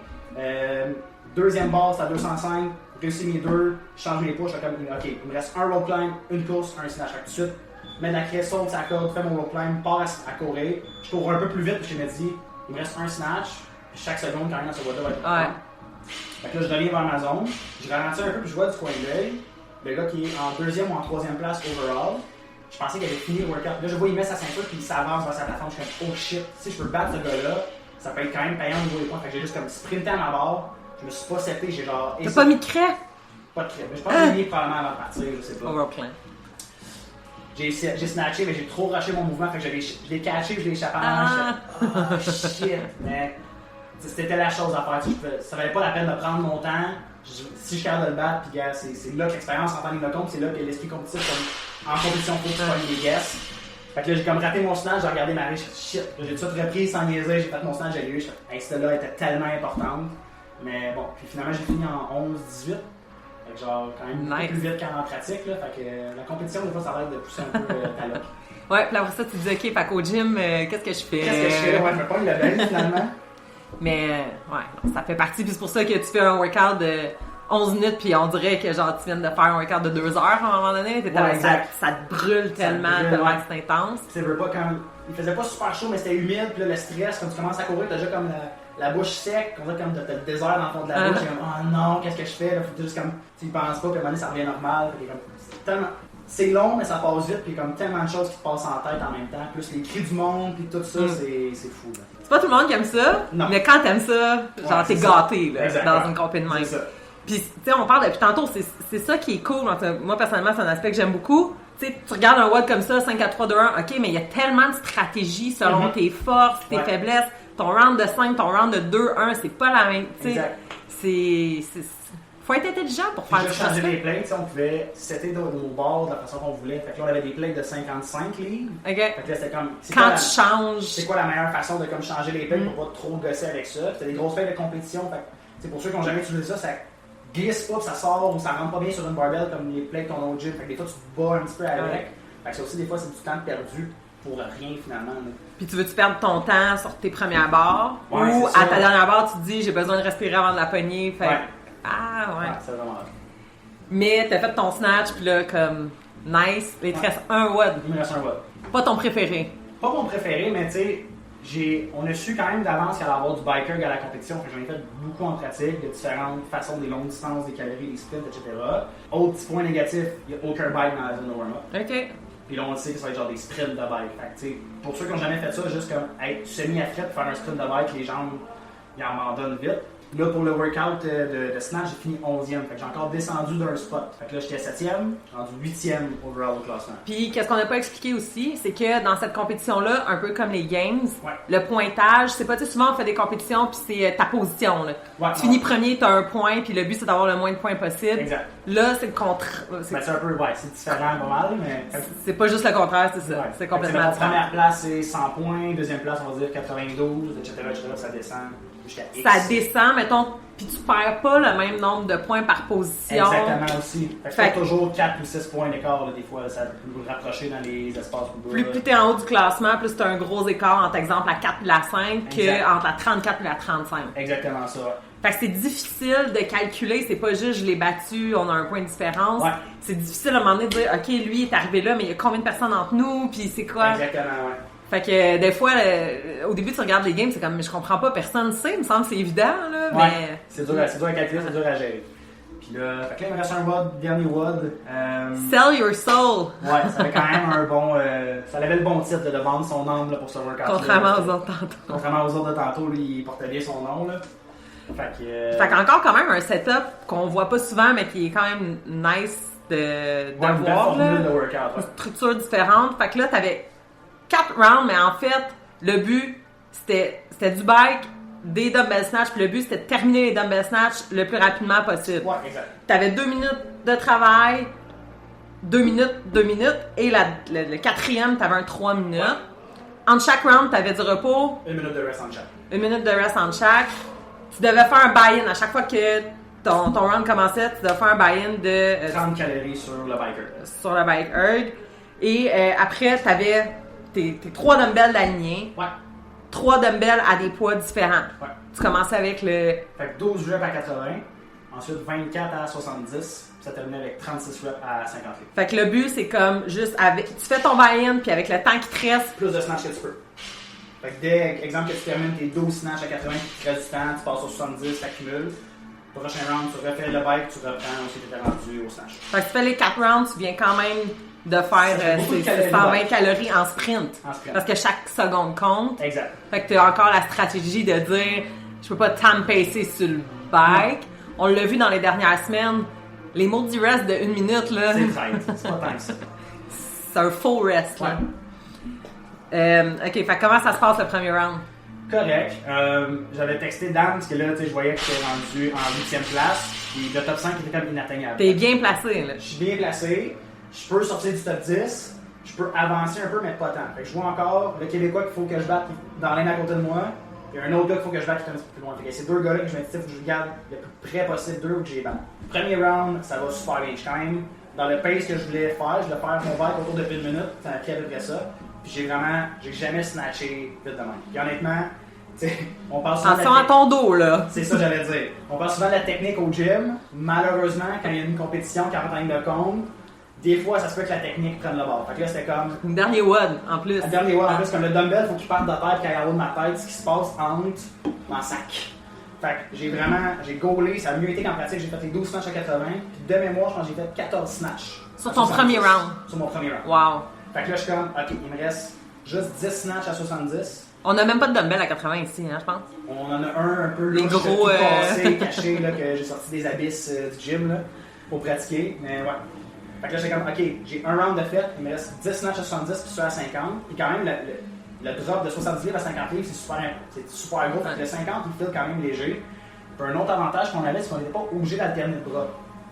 Deuxième barre, c'est à 205, réussis mes deux, je change mes push, je fais comme ok, il me reste un rope climb, une course, un snatch. Fait que tout de suite, mets de la crête, saute sa corde, fais mon rope climb, pars à courir. Je cours un peu plus vite parce que je me dis, il me reste un snatch, puis chaque seconde quand même dans ce boîte-là va être ouais. Fait que là, je reviens vers ma zone, je ralentis un peu puis je vois du coin d'œil. Le gars qui est en deuxième ou en troisième place overall, je pensais qu'il avait fini le workout. Là, je vois, il met sa ceinture puis il s'avance vers sa plateforme. Je suis comme, oh shit, si je peux battre ce gars-là, ça peut être quand même payant au niveau des points. Fait que j'ai juste comme sprinté à ma barre, je me suis pas seté, j'ai genre. T'as pas mis de craie? Pas de crème. Mais je pense que j'ai mis probablement avant de partir, je sais pas. Overplan. J'ai snatché, mais j'ai trop rushé mon mouvement, fait que je l'ai catché, je l'ai échappé en oh shit. Mais c'était la chose à faire. Ça valait pas la peine de prendre mon temps. Si je suis capable de le battre, puis gars, c'est là que l'expérience en ligne de compte, c'est là que l'esprit compétitif, comme en compétition, faut que tu pognes des guesses. Fait que là, j'ai comme raté mon snatch, j'ai regardé ma riche, shit. J'ai tout de suite repris sans niaiser, j'ai fait mon snatch, j'ai eu. Hey, celle-là était tellement importante. Mais bon, puis finalement, j'ai fini en 11-18. Fait que genre, quand même beaucoup plus vite qu'en pratique, là. Fait que la compétition, des fois, ça l'aide de pousser un peu ta loque. Ouais, puis après ça, tu dis, ok, fait qu'au gym, qu'est-ce que je fais? Qu'est-ce que je fais? Ouais, je me pogne le bel finalement. Mais, ouais, ça fait partie, puis c'est pour ça que tu fais un workout de 11 minutes, puis on dirait que genre tu viens de faire un workout de 2 heures à un moment donné. Ouais, ça te brûle tellement, tellement c'est intense. Tu sais, pas comme. Il faisait pas super chaud, mais c'était humide, puis là, le stress, quand tu commences à courir, t'as déjà comme la bouche sec, comme t'as le désert dans le fond de la bouche, t'es comme, oh non, qu'est-ce que je fais? Là, faut juste comme, tu y penses pas, puis à un moment donné, ça revient normal, puis comme, c'est long, mais ça passe vite, puis comme tellement de choses qui te passent en tête en même temps, plus les cris du monde, puis tout ça, c'est fou. Là. C'est pas tout le monde qui aime ça, mais quand t'aimes ça, genre t'es gâté là, dans une compétition de même. Puis, tu sais, on parle depuis tantôt, c'est ça qui est cool. Moi, personnellement, c'est un aspect que j'aime beaucoup. Tu sais, tu regardes un WOD comme ça, 5 à 3, 2, 1, ok, mais il y a tellement de stratégies selon tes forces, tes faiblesses. Ton round de 5, ton round de 2, 1, c'est pas la même. Tu sais, faut être intelligent pour faire ça. J'ai changé les plates, on pouvait setter nos bords de la façon qu'on voulait. Fait que là, on avait des plates de 55 livres. OK. Fait que là, c'était comme. Quand tu changes. C'est quoi la meilleure façon de comme changer les plates pour pas trop gosser avec ça? C'était des grosses plates de compétition. Fait que, pour ceux qui n'ont jamais utilisé ça glisse pas, ça sort ou ça rentre pas bien sur une barbell comme les plates qu'on a au gym. Fait que des fois, tu te bats un petit peu avec. Fait que ça aussi, des fois, c'est du temps perdu. pour rien finalement. Là. Puis tu veux-tu perdre ton temps sur tes premières barres? Ouais, ou c'est à ça. ta dernière barre, tu te dis j'ai besoin de respirer avant de la pogner. Fait... Ouais. Ah ouais. C'est vraiment vrai. Mais t'as fait ton snatch, puis là, comme nice. Il te reste un WOD. Il me reste un WOD. Pas ton préféré. Pas mon préféré, mais tu sais, on a su quand même d'avance qu'il allait y avoir du biker à la compétition. J'en ai fait beaucoup en pratique, de différentes façons, des longues distances, des calories, des sprints, etc. Autre petit point négatif, il n'y a aucun bike dans la zone de warm-up. OK. Puis là, on le sait que ça va être genre des sprints de bike. Fait que, tu sais, pour ceux qui n'ont jamais fait ça, juste comme être semi-athlète, faire un sprint de bike, les jambes, ils en m'abandonnent vite. Là, pour le workout de snatch, j'ai fini 11e. Fait que j'ai encore descendu d'un spot. Fait que là, j'étais 7e, rendu 8e overall au classement. Puis, qu'est-ce qu'on n'a pas expliqué aussi, c'est que dans cette compétition-là, un peu comme les Games, Ouais. le pointage, c'est pas, tu sais, souvent on fait des compétitions, puis c'est ta position, là. Ouais, Tu finis premier, t'as un point, puis le but, c'est d'avoir le moins de points possible. Exact. Là, c'est le contraire. Ben, c'est un peu, ouais, c'est différent, pas mal, mais. C'est pas juste le contraire, c'est ça. Ouais. C'est complètement Fait que, différent. première place, c'est 100 points. Deuxième place, on va dire 92, etc. Ça descend jusqu'à X. Ça descend, mettons, puis tu perds pas le même nombre de points par position. Exactement aussi. Fait que Fait c'est que- toujours 4 ou 6 points d'écart, là, des fois. Là, ça peut vous rapprocher dans les espaces plus bas. Plus t'es en haut du classement, plus t'as un gros écart entre, exemple, la 4 et la 5 Exact. qu'entre la 34 et la 35. Exactement ça. Fait que c'est difficile de calculer, c'est pas juste je l'ai battu, on a un point de différence. Ouais. C'est difficile à un moment donné de dire, OK, lui est arrivé là, mais il y a combien de personnes entre nous, puis c'est quoi? Exactement, ouais. Fait que des fois, au début, tu regardes les games, c'est comme, mais je comprends pas, personne ne sait, il me semble que c'est évident, là, Ouais. mais... C'est dur à calculer, c'est dur à gérer. Puis là, fait que là, il me reste un WOD, dernier WOD. Sell your soul, Ouais, ça avait quand même un bon. Ça avait le bon titre là, de vendre son âme là, pour ce workout. contrairement aux autres tantôt. Contrairement aux autres de tantôt, lui, il portait bien son nom. Là. Fait que. Fait qu'encore quand même un setup qu'on voit pas souvent, mais qui est quand même nice de ouais, une belle voir, là. formule de workout. Une Ouais. structure différente. Fait que là, t'avais 4 rounds, mais en fait, le but, c'était du bike, des dumbbell snatch, puis le but, c'était de terminer les dumbbell snatch le plus rapidement possible. Ouais, exact. T'avais 2 minutes de travail, 2 minutes, et le quatrième, t'avais un 3 minutes. Ouais. Entre chaque round, t'avais du repos, 1 minute de rest en chat. 1 minute de rest entre chaque. Tu devais faire un buy-in à chaque fois que ton round commençait, tu devais faire un buy-in de 30 calories sur le biker. sur le bike erg. Et après, tu avais tes 3 dumbbells alignés, Ouais. 3 dumbbells à des poids différents. Ouais. Tu commençais avec le. Fait que 12 reps à 80. Ensuite, 24 à 70. Puis ça terminait avec 36 reps à 50 livres. Fait que le but, c'est comme juste avec. Tu fais ton buy-in, puis avec le temps qui te reste, Plus de snatch que tu peux. Fait que dès, exemple, que tu termines tes 12 snatch à 80, puis tu restes du temps, tu passes au 70, tu accumules. Prochain round, tu refais le bike, tu reprends aussi, tu étais rendu au snatch. fait que tu fais les 4 rounds, tu viens quand même de faire fait beaucoup de ces calories, 120 ouais. calories en sprint. En sprint. Parce que chaque seconde compte. Exact. Fait que tu as encore la stratégie de dire je peux pas time pacer sur le bike. On l'a vu dans les dernières semaines. Les mots du rest de 1 minute, là, C'est traite. C'est pas tant que ça. c'est un full rest. Là. Ok, fait que comment ça se passe le premier round? Correct. J'avais texté Dan parce que là, tu sais, je voyais que j'étais rendu en 8e place. Puis le top 5 était comme inatteignable. T'es bien placé, là. Je suis bien placé. Je peux sortir du top 10. Je peux avancer un peu, mais pas tant. Fait que je vois encore le Québécois qu'il faut que je batte dans l'aine à côté de moi. Il y a un autre gars qu'il faut que je batte qui est un petit peu plus loin. Fait que c'est 2 gars-là que je me dis, il faut que je garde le plus près possible d'eux ou que j'ai battu. Premier round, ça va super bien. Je suis quand même dans le pace que je voulais faire mon bike autour de 1 minute. Ça m'a pris à peu près ça. Puis j'ai jamais snatché vite de même. Puis honnêtement, tu sais, on parle souvent de la Attention à ton dos, là. c'est ça que j'allais dire. On parle souvent de la technique au gym. Malheureusement, quand il y a une compétition 40 ans de compte, des fois, ça se peut que la technique prenne le bord. Fait que là, c'était comme. Une dernier WOD, en plus. Le dernier WOD, en plus, comme le dumbbell, il faut qu'il parte de terre et qu'il y ait en haut de ma tête ce qui se passe entre mon sac. Fait que j'ai gaulé, ça a mieux été qu'en pratique. J'ai fait les 12 snatchs à 80. Puis de mémoire, je pense que j'ai fait 14 snatchs. Sur ton premier round. Sur mon premier round. Wow. Fait que là, je suis comme, ok, il me reste juste 10 snatchs à 70. On n'a même pas de dumbbell à 80 ici, hein, je pense. On en a un peu Les là, gros, cassé, caché, là, que j'ai sorti des abysses du gym là, pour pratiquer. Mais ouais. Fait que là, j'étais comme, ok, j'ai un round de fait, il me reste 10 snatchs à 70 puis ça à 50. Puis quand même, le drop de 70 livres à 50 livres, c'est super gros. Fait que le 50, il file quand même léger. Puis un autre avantage qu'on avait, c'est qu'on n'était pas obligé d'alterner le bras.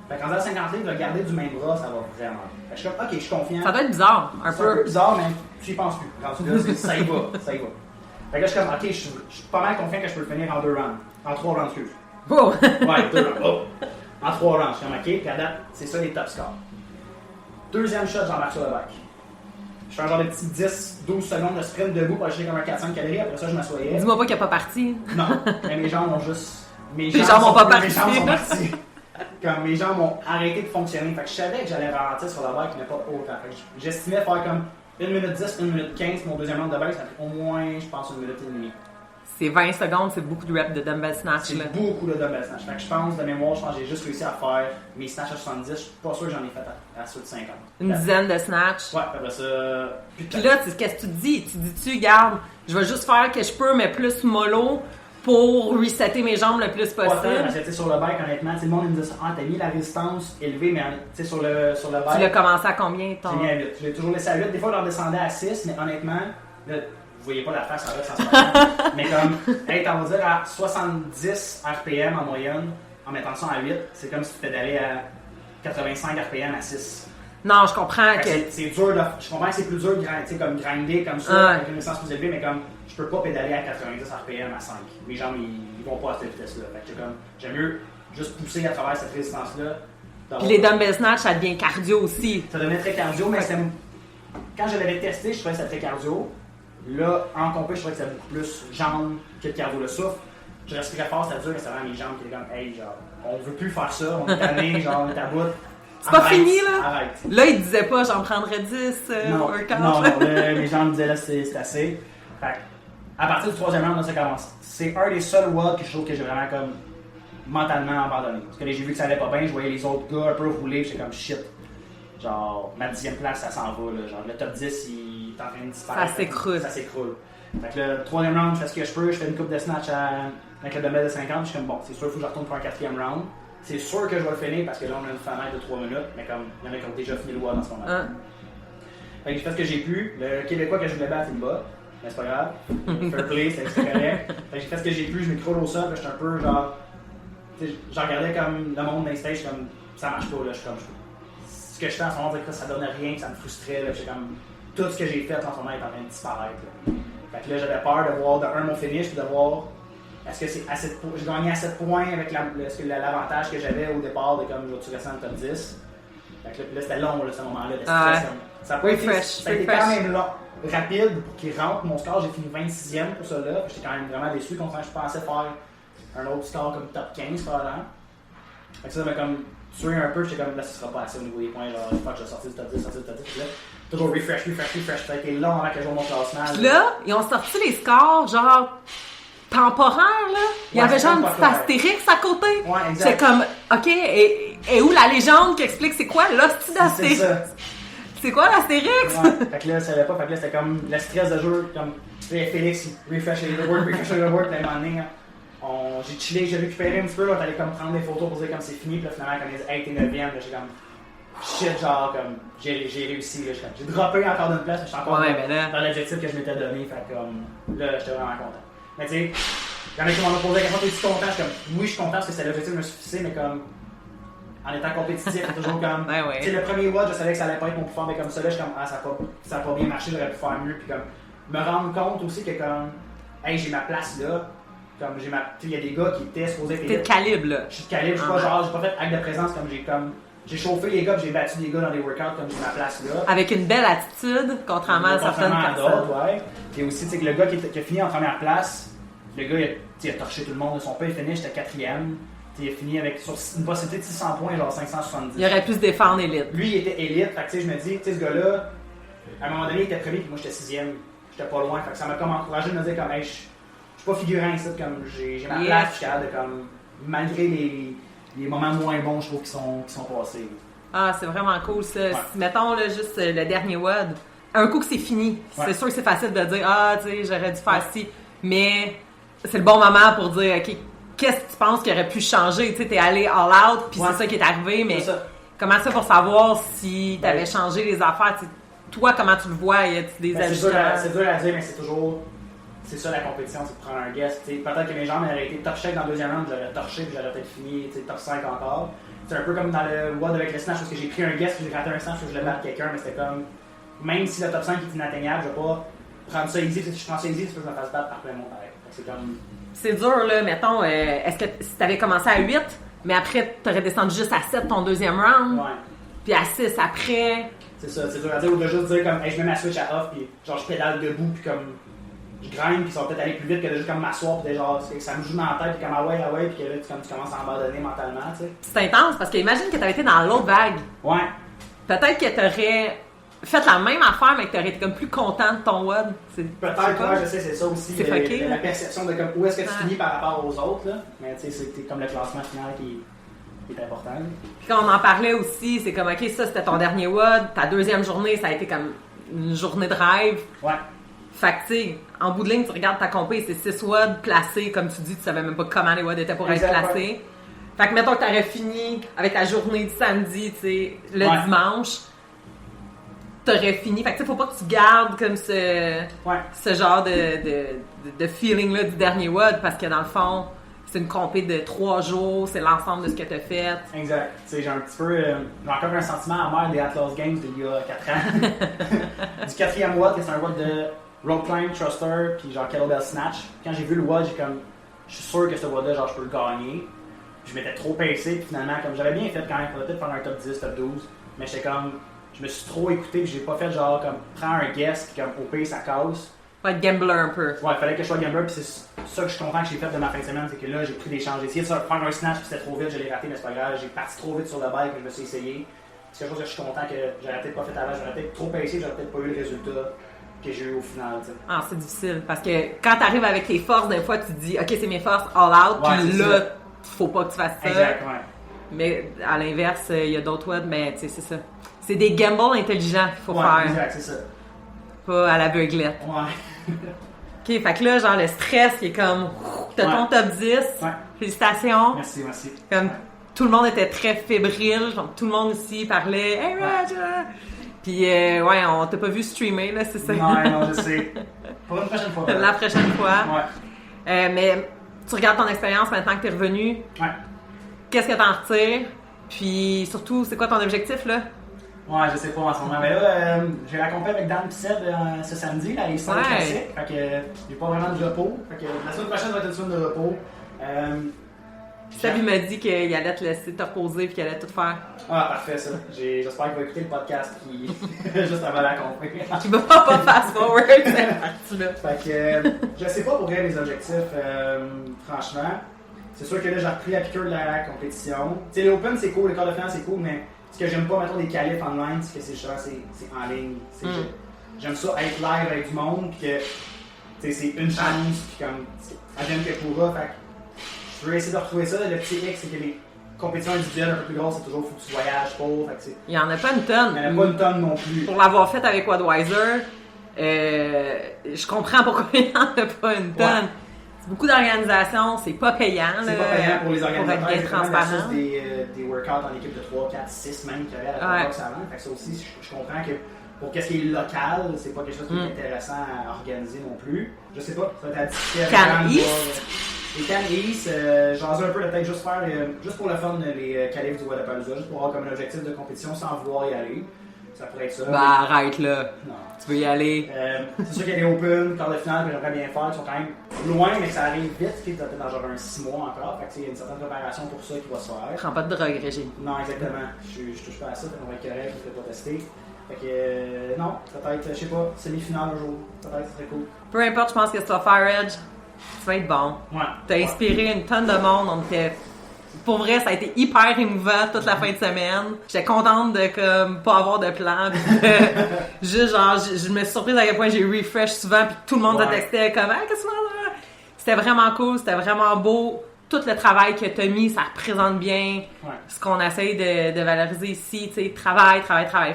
Fait qu'en faisant 50 livres, de garder du même bras, ça va vraiment. Fait que je suis comme, ok, je suis confiant. Ça doit être bizarre, un C'est un peu peu. bizarre, mais j'y pense plus. Rendu là, ça y va, ça y va. Fait que là, je suis comme, ok, je suis pas mal confiant que je peux le finir en 2 rounds. En 3 rounds, excuse. Oh. Ouais, 2 rounds. Oh. En 3 rounds, je suis comme, ok, puis à date, c'est ça les top scores. Deuxième shot, j'embarque sur le bike. Je fais un genre de petit 10-12 secondes de sprint debout pour acheter comme un 400 calories. Après ça, je m'assoyais. Dis-moi pas qu'il a pas parti. Non, mais mes jambes ont juste. Les jambes ont pas parti. Mes jambes sont parties. Comme mes jambes ont arrêté de fonctionner. Fait que je savais que j'allais ralentir sur la bike, mais pas autant. Fait que j'estimais faire comme 1 minute 10, 1 minute 15. Mon deuxième round de bike, ça fait au moins, je pense, 1 minute et demie. C'est 20 secondes, c'est beaucoup de reps de dumbbell snatch. C'est beaucoup de dumbbell snatch. Fait que je pense, de mémoire, je pense que j'ai juste réussi à faire mes snatch à 70. Je suis pas sûr que j'en ai fait à ceux de 50. Une dizaine de snatch. Ouais, après ça. Puis là, qu'est-ce que tu te dis? Tu dis-tu, garde, je vais juste faire que je peux, mais plus mollo pour resetter mes jambes le plus possible. Pas tant, parce que sur le bike, honnêtement, le monde me dit ah, t'as mis la résistance élevée, mais sur le bike. Tu l'as commencé à combien ton... J'ai mis à 8. Je l'ai toujours laissé à 8. Des fois, je leur descendais à 6, mais honnêtement, là, vous voyez pas la face en fait, sans mais comme, être, on va dire, à 70 RPM en moyenne, en mettant ça à 8, c'est comme si tu pédalais à 85 RPM à 6. Non, je comprends que... C'est dur de... Je comprends que c'est plus dur de comme grinder comme ça, avec une résistance plus élevée, mais comme, je peux pas pédaler à 90 RPM à 5. Mes jambes, ils vont pas à cette vitesse-là. Fait que comme, j'aime mieux juste pousser à travers cette résistance-là. Puis les dumbbell snatch, ça devient cardio aussi. Ça devenait très cardio, mais quand je l'avais testé, je trouvais que c'était très cardio. Là, en compé, je trouvais que c'était beaucoup plus jambes que le cardio. Le souffle, je respirais fort, c'était dur, mais c'était vraiment mes jambes qui étaient comme, hey, genre, on veut plus faire ça, on est tanné, genre, on est à bout. C'est pas fini, là? Arrête. Là, il disait pas, j'en prendrais 10 workouts. Non, mes jambes disaient, là, c'est assez. Fait à partir du troisième round, là, ça commence. C'est un des seuls WOD que je trouve que j'ai vraiment, comme, mentalement abandonné. Parce que j'ai vu que ça allait pas bien, je voyais les autres gars un peu rouler, j'étais comme, shit. Genre, ma 10e place, ça s'en va, là. Genre, le top 10, il est en train de disparaître. Ça s'écroule. Fait que le troisième round, je fais ce que je peux, je fais une coupe de snatch avec le dumbbell de 50, je suis comme bon, c'est sûr, il faut que je retourne pour un 4e round. C'est sûr que je vais le finir parce que là, on a une fenêtre de 3 minutes, mais comme il y en a qui ont déjà fini le WOD en ce moment. Fait que j'ai fait ce que j'ai pu. Le Québécois que je voulais battre, il me bat. Mais c'est pas grave. Fair play, c'était correct. Fait que j'ai fait ce que j'ai pu, je m'écroule au sol, j'étais un peu genre. Je regardais comme le monde d'un stage, comme ça marche pas, là, je suis comme. Ce que je fais en ce moment, c'est que ça donnait rien, que ça me frustrait, là, j'étais comme. Tout ce que j'ai fait en ce moment est en train de disparaître. Là. Fait que là, j'avais peur de voir de un mon finish, puis de voir est-ce que c'est à 7 points. J'ai gagné à 7 points avec l'avantage que j'avais au départ de comme je vais rester dans le top 10. Fait que là, c'était long, là, ce moment-là. Ça a pas été, ça a été quand même long, rapide pour qu'il rentre. Mon score, j'ai fini 26e pour ça là. J'étais quand même vraiment déçu, quand je pensais faire un autre score comme top 15 probablement. Fait que ça m'a comme tué un peu, j'étais comme là, ce sera pas assez au niveau des points. Genre, je crois que je vais sortir du top 10, sortir du top 10. Là, toujours refresh. Ça a été long avant que je joue mon classement. Puis là, ils ont sorti les scores, genre, temporaires, là. Il y avait genre une petite astérix à côté. Ouais, exact. C'est comme, OK, et où la légende qui explique c'est quoi l'hostie d'astérix? C'est quoi l'astérix? Ouais, fait que là, ça savait pas, fait que là, c'était comme le stress de jeu, comme, Félix, il refresh les rewards, puis à un moment donné, j'ai chillé, j'ai récupéré un petit peu, là, t'allais comme prendre des photos pour dire comme c'est fini, puis là, finalement, quand ils disent, hey, t'es 9e, là, j'ai comme, shit, genre, comme, j'ai réussi, là, j'ai droppé encore d'une place, mais j'étais encore dans l'objectif que je m'étais donné, fait comme, là, j'étais vraiment content. Mais tu sais, il y en a qui m'ont posé la question, t'es-tu content? Je suis comme, oui, je suis content parce que c'est l'objectif que je me suis fixé, mais comme, en étant compétitif, c'est toujours comme, tu sais, le premier WOD, je savais que ça allait pas être mon plus fort, mais comme ça, là, je suis comme, ah, ça a pas bien marché, j'aurais pu faire mieux, puis comme, me rendre compte aussi que comme, hey, j'ai ma place là, comme, tu sais, il y a des gars qui étaient supposés être. T'es de calibre, là. Je suis de calibre, je suis pas genre, j'ai pas fait acte de présence, j'ai chauffé les gars, j'ai battu des gars dans des workouts comme j'ai ma place là. Avec une belle attitude, contrairement à certaines personnes. Ouais. Puis aussi, tu sais, que le gars qui a fini en première place, le gars, il a torché tout le monde. Son père, il finit, j'étais 4e. Il a fini avec sur une possibilité de 600 points, genre 570. Il aurait pu se défendre élite. Lui, il était élite. Fait que, tu sais, je me dis, tu sais, ce gars-là, à un moment donné, il était premier, puis moi, j'étais 6e. J'étais pas loin. Fait que ça m'a comme encouragé de me dire, comme, hey, je suis pas figurant ici, comme, j'ai ma place, je suis capable de, comme, malgré les moments moins bons, je trouve, qui sont passés. Ah, c'est vraiment cool, ça. Ouais. Mettons, là, juste le dernier WOD. Un coup que c'est fini, c'est sûr que c'est facile de dire, ah, tu sais, j'aurais dû faire ci. Mais c'est le bon moment pour dire, OK, qu'est-ce que tu penses qui aurait pu changer? Tu sais, t'es allé all out, puis c'est ça qui est arrivé, mais comment ça pour savoir si t'avais changé les affaires? T'sais, toi, comment tu le vois? Y a-t-il des ajustements? C'est dur à dire, mais c'est ça la compétition, c'est de prendre un guess. Peut-être que mes jambes auraient été top shape dans le deuxième round, j'aurais torché, puis j'aurais peut-être fini top 5 encore. C'est un peu comme dans le WOD avec le snatch, parce que j'ai pris un guess, puis j'ai raté un snatch, puis je voulais battre quelqu'un, mais c'était comme, même si le top 5 est inatteignable, je vais pas prendre ça easy, parce que si je prends ça easy, c'est que je me fasse battre par plein de monde pareil. C'est comme... C'est dur, là, mettons, est-ce que si t'avais commencé à 8, mais après, t'aurais descendu juste à 7 ton deuxième round, puis à 6 après... C'est ça, c'est dur à dire, ou de juste dire comme, hey, je mets ma Switch à off, puis genre je pédale debout, puis comme, je grind, puis ça va peut-être aller plus vite que de juste comme m'asseoir, puis genre, ça me joue dans la tête, puis comme ah ouais, puis que là, tu commences à abandonner mentalement, tu sais. C'est intense, parce que imagine que t'avais été dans l'autre vague. Ouais. Peut-être que t'aurais fait la même affaire, mais que t'aurais été comme plus content de ton WOD. Peut-être, ouais, je sais, c'est ça aussi. C'est fucké, la perception de comme, où est-ce que tu finis par rapport aux autres, là. Mais tu sais, c'est comme le classement final qui est important. Puis quand on en parlait aussi, c'est comme, ok, ça c'était ton dernier WOD, ta deuxième journée, ça a été comme une journée de rêve. Ouais. Fait que, tu sais, en bout de ligne, tu regardes ta compé, c'est 6 WOD placés, comme tu dis, tu savais même pas comment les WOD étaient pour être placés. Fait que, mettons que t'aurais fini avec ta journée du samedi, tu sais, le dimanche, t'aurais fini. Fait que, tu sais, faut pas que tu gardes comme ce genre de feeling-là du dernier WOD, parce que dans le fond, c'est une compé de 3 jours, c'est l'ensemble de ce que t'as fait. Exact. Tu sais, j'ai un petit peu, j'ai encore un sentiment amer des Atlas Games d'il y a 4 ans. Du 4e WOD, c'est un WOD de Rope Climb, Thruster, puis genre Kettlebell Snatch. Quand j'ai vu le WOD, je suis sûr que ce WOD-là, genre, je peux le gagner. Je m'étais trop pacé, puis finalement, comme j'avais bien fait quand même, il faudrait peut-être faire un top 10, top 12, mais j'étais comme, je me suis trop écouté, puis j'ai pas fait genre comme, prends un guess, puis comme, au pire, ça casse. Faut être gambler un peu. Ouais, il fallait que je sois gambler, puis c'est ça que je suis content que j'ai fait de ma fin de semaine, c'est que là, j'ai pris des chances. J'ai essayé de faire un snatch, puis c'était trop vite, je l'ai raté, mais c'est pas grave, j'ai parti trop vite sur le bike, que je me suis essayé. C'est quelque chose que je suis content que j'aurais peut-être pas fait avant, j'aurais peut-être trop pacé, j'aurais peut-être pas eu le résultat que j'ai eu au final, tu sais. Ah, c'est difficile, parce que quand t'arrives avec tes forces, des fois, tu te dis, ok, c'est mes forces all out, puis là, faut pas que tu fasses ça. Exact, ouais. Mais à l'inverse, il y a d'autres WOD, mais tu sais, c'est ça. C'est des gambles intelligents qu'il faut faire. Exact, c'est ça. Pas à l'aveuglette. Ouais. Ok, fait que là, genre, le stress, il est comme, t'as ton top 10. Ouais. Félicitations. Merci. Comme, tout le monde était très fébrile. Genre, tout le monde ici parlait, hey, Roger! Puis, ouais, on t'a pas vu streamer, là, c'est ça? Non, je sais. Pour une prochaine fois. La prochaine fois. Ouais. Mais, tu regardes ton expérience maintenant que t'es revenu. Ouais. Qu'est-ce que t'en retires? Puis, surtout, c'est quoi ton objectif, là? Ouais, je sais pas en ce moment. Mais là, j'ai rencontré avec Dan Pissette ce samedi, là, les 5 classiques. Fait que j'ai pas vraiment de repos. Fait que la semaine prochaine va être une semaine de repos. Seb, il m'a dit qu'il allait te laisser te reposer et qu'il allait tout faire. Ah, parfait, ça. J'espère qu'il va écouter le podcast qui... juste avant la compris. Tu vas pas fast-forward cette partie-là. Fait que je sais pas pour vrai les objectifs, franchement. C'est sûr que là, j'ai repris la piqûre de la compétition. Tu sais, les Open, c'est cool, les quarts de finale, c'est cool, mais ce que j'aime pas, mettons, des qualifs online, c'est que c'est justement, c'est en ligne. J'aime ça être live avec du monde, puis que, tu sais, c'est une chance, puis comme, advienne que pourra. Fait que je veux essayer de retrouver ça. Le petit X, c'est que les compétitions individuelles un peu plus grosses, c'est toujours, faut que tu voyages pour. Fait que il y en a pas une tonne. Il y en a pas une tonne non plus. Pour l'avoir fait avec Wadweiser, je comprends pourquoi il n'y en a pas une tonne. Ouais. C'est beaucoup d'organisations, c'est pas payant. C'est pas payant pour les organisateurs. Pour être bien transparent. Des workouts en équipe de 3, 4, 6 même qu'il y avait à la boxe avant. Fait que ça aussi, je comprends que pour qu'est-ce qui est local, c'est pas quelque chose qui est intéressant à organiser non plus. Je sais pas, ça va être à discuter avec East. Les Can East, j'en ai un peu peut-être juste faire, juste pour le fun, les qualifs du Wodapalooza, juste pour avoir comme un objectif de compétition sans vouloir y aller. Ça pourrait être ça. Bah arrête là. Non. Tu veux y aller. C'est sûr qu'il y a des Open, quart de finale que j'aimerais bien faire, qui sont quand même loin, mais ça arrive vite, qui est peut-être dans genre un 6 mois encore. Fait que il y a une certaine préparation pour ça qui va se faire. Prends pas de drogue, Régis. Non, exactement. Je touche pas à ça, on va être correct, je vais pas tester. Fait que non, peut-être, je sais pas, semi-finale un jour. Peut-être, c'est très cool. Peu importe, je pense que tu vas faire, Edge. Tu vas être bon. Ouais. T'as inspiré une tonne de monde. On était... Pour vrai, ça a été hyper émouvant toute la fin de semaine. J'étais contente de comme pas avoir de plan. Juste genre, je me suis surprise à quel point j'ai refresh souvent puis tout le monde te textait comme « qu'est-ce que tu fais? » C'était vraiment cool, c'était vraiment beau. Tout le travail que tu as mis, ça représente bien ce qu'on essaye de valoriser ici. Tu sais, travail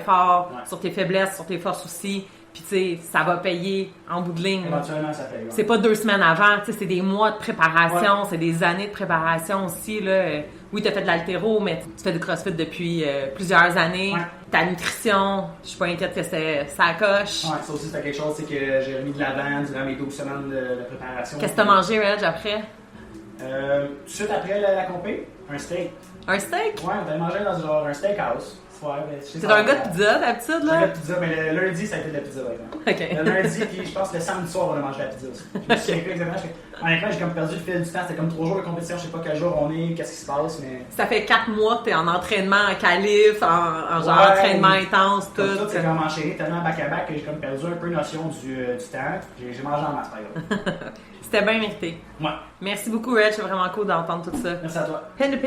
fort sur tes faiblesses, sur tes forces aussi. Puis tu sais, ça va payer en bout de ligne. Éventuellement, ça paye. C'est pas 2 semaines avant, tu sais, c'est des mois de préparation, c'est des années de préparation aussi, là. Oui, t'as fait de l'haltéro, mais tu fais du CrossFit depuis plusieurs années. Ta nutrition, je suis pas inquiète que ça coche. Ouais, ça aussi, c'était quelque chose, c'est que j'ai remis de l'avant durant mes 12 semaines de préparation. Qu'est-ce que t'as mangé, Reg, après? Tout de suite après la compé, un steak. Un steak? Ouais, on allait manger dans genre un steakhouse. Ouais, ben, C'est un gars de pizza d'habitude, Un gars là? de pizza, mais le lundi, ça a été de la pizza, vraiment. Ok. Le lundi, puis je pense que le samedi soir, on a mangé de la pizza aussi. Je me souviens plus exactement. Honnêtement, j'ai comme perdu le fil du temps. C'était comme 3 jours de compétition, je sais pas quel jour on est, qu'est-ce qui se passe, mais. Ça fait 4 mois que t'es en entraînement en qualif, en genre Ouais, entraînement intense, tout. Comme c'est comme enchaîné tellement back-à-back que j'ai comme perdu un peu notion du temps. J'ai mangé en masse, par exemple. C'était bien mérité. Ouais. Merci beaucoup, Reg. C'est vraiment cool d'entendre tout ça. Merci à toi. Pinde.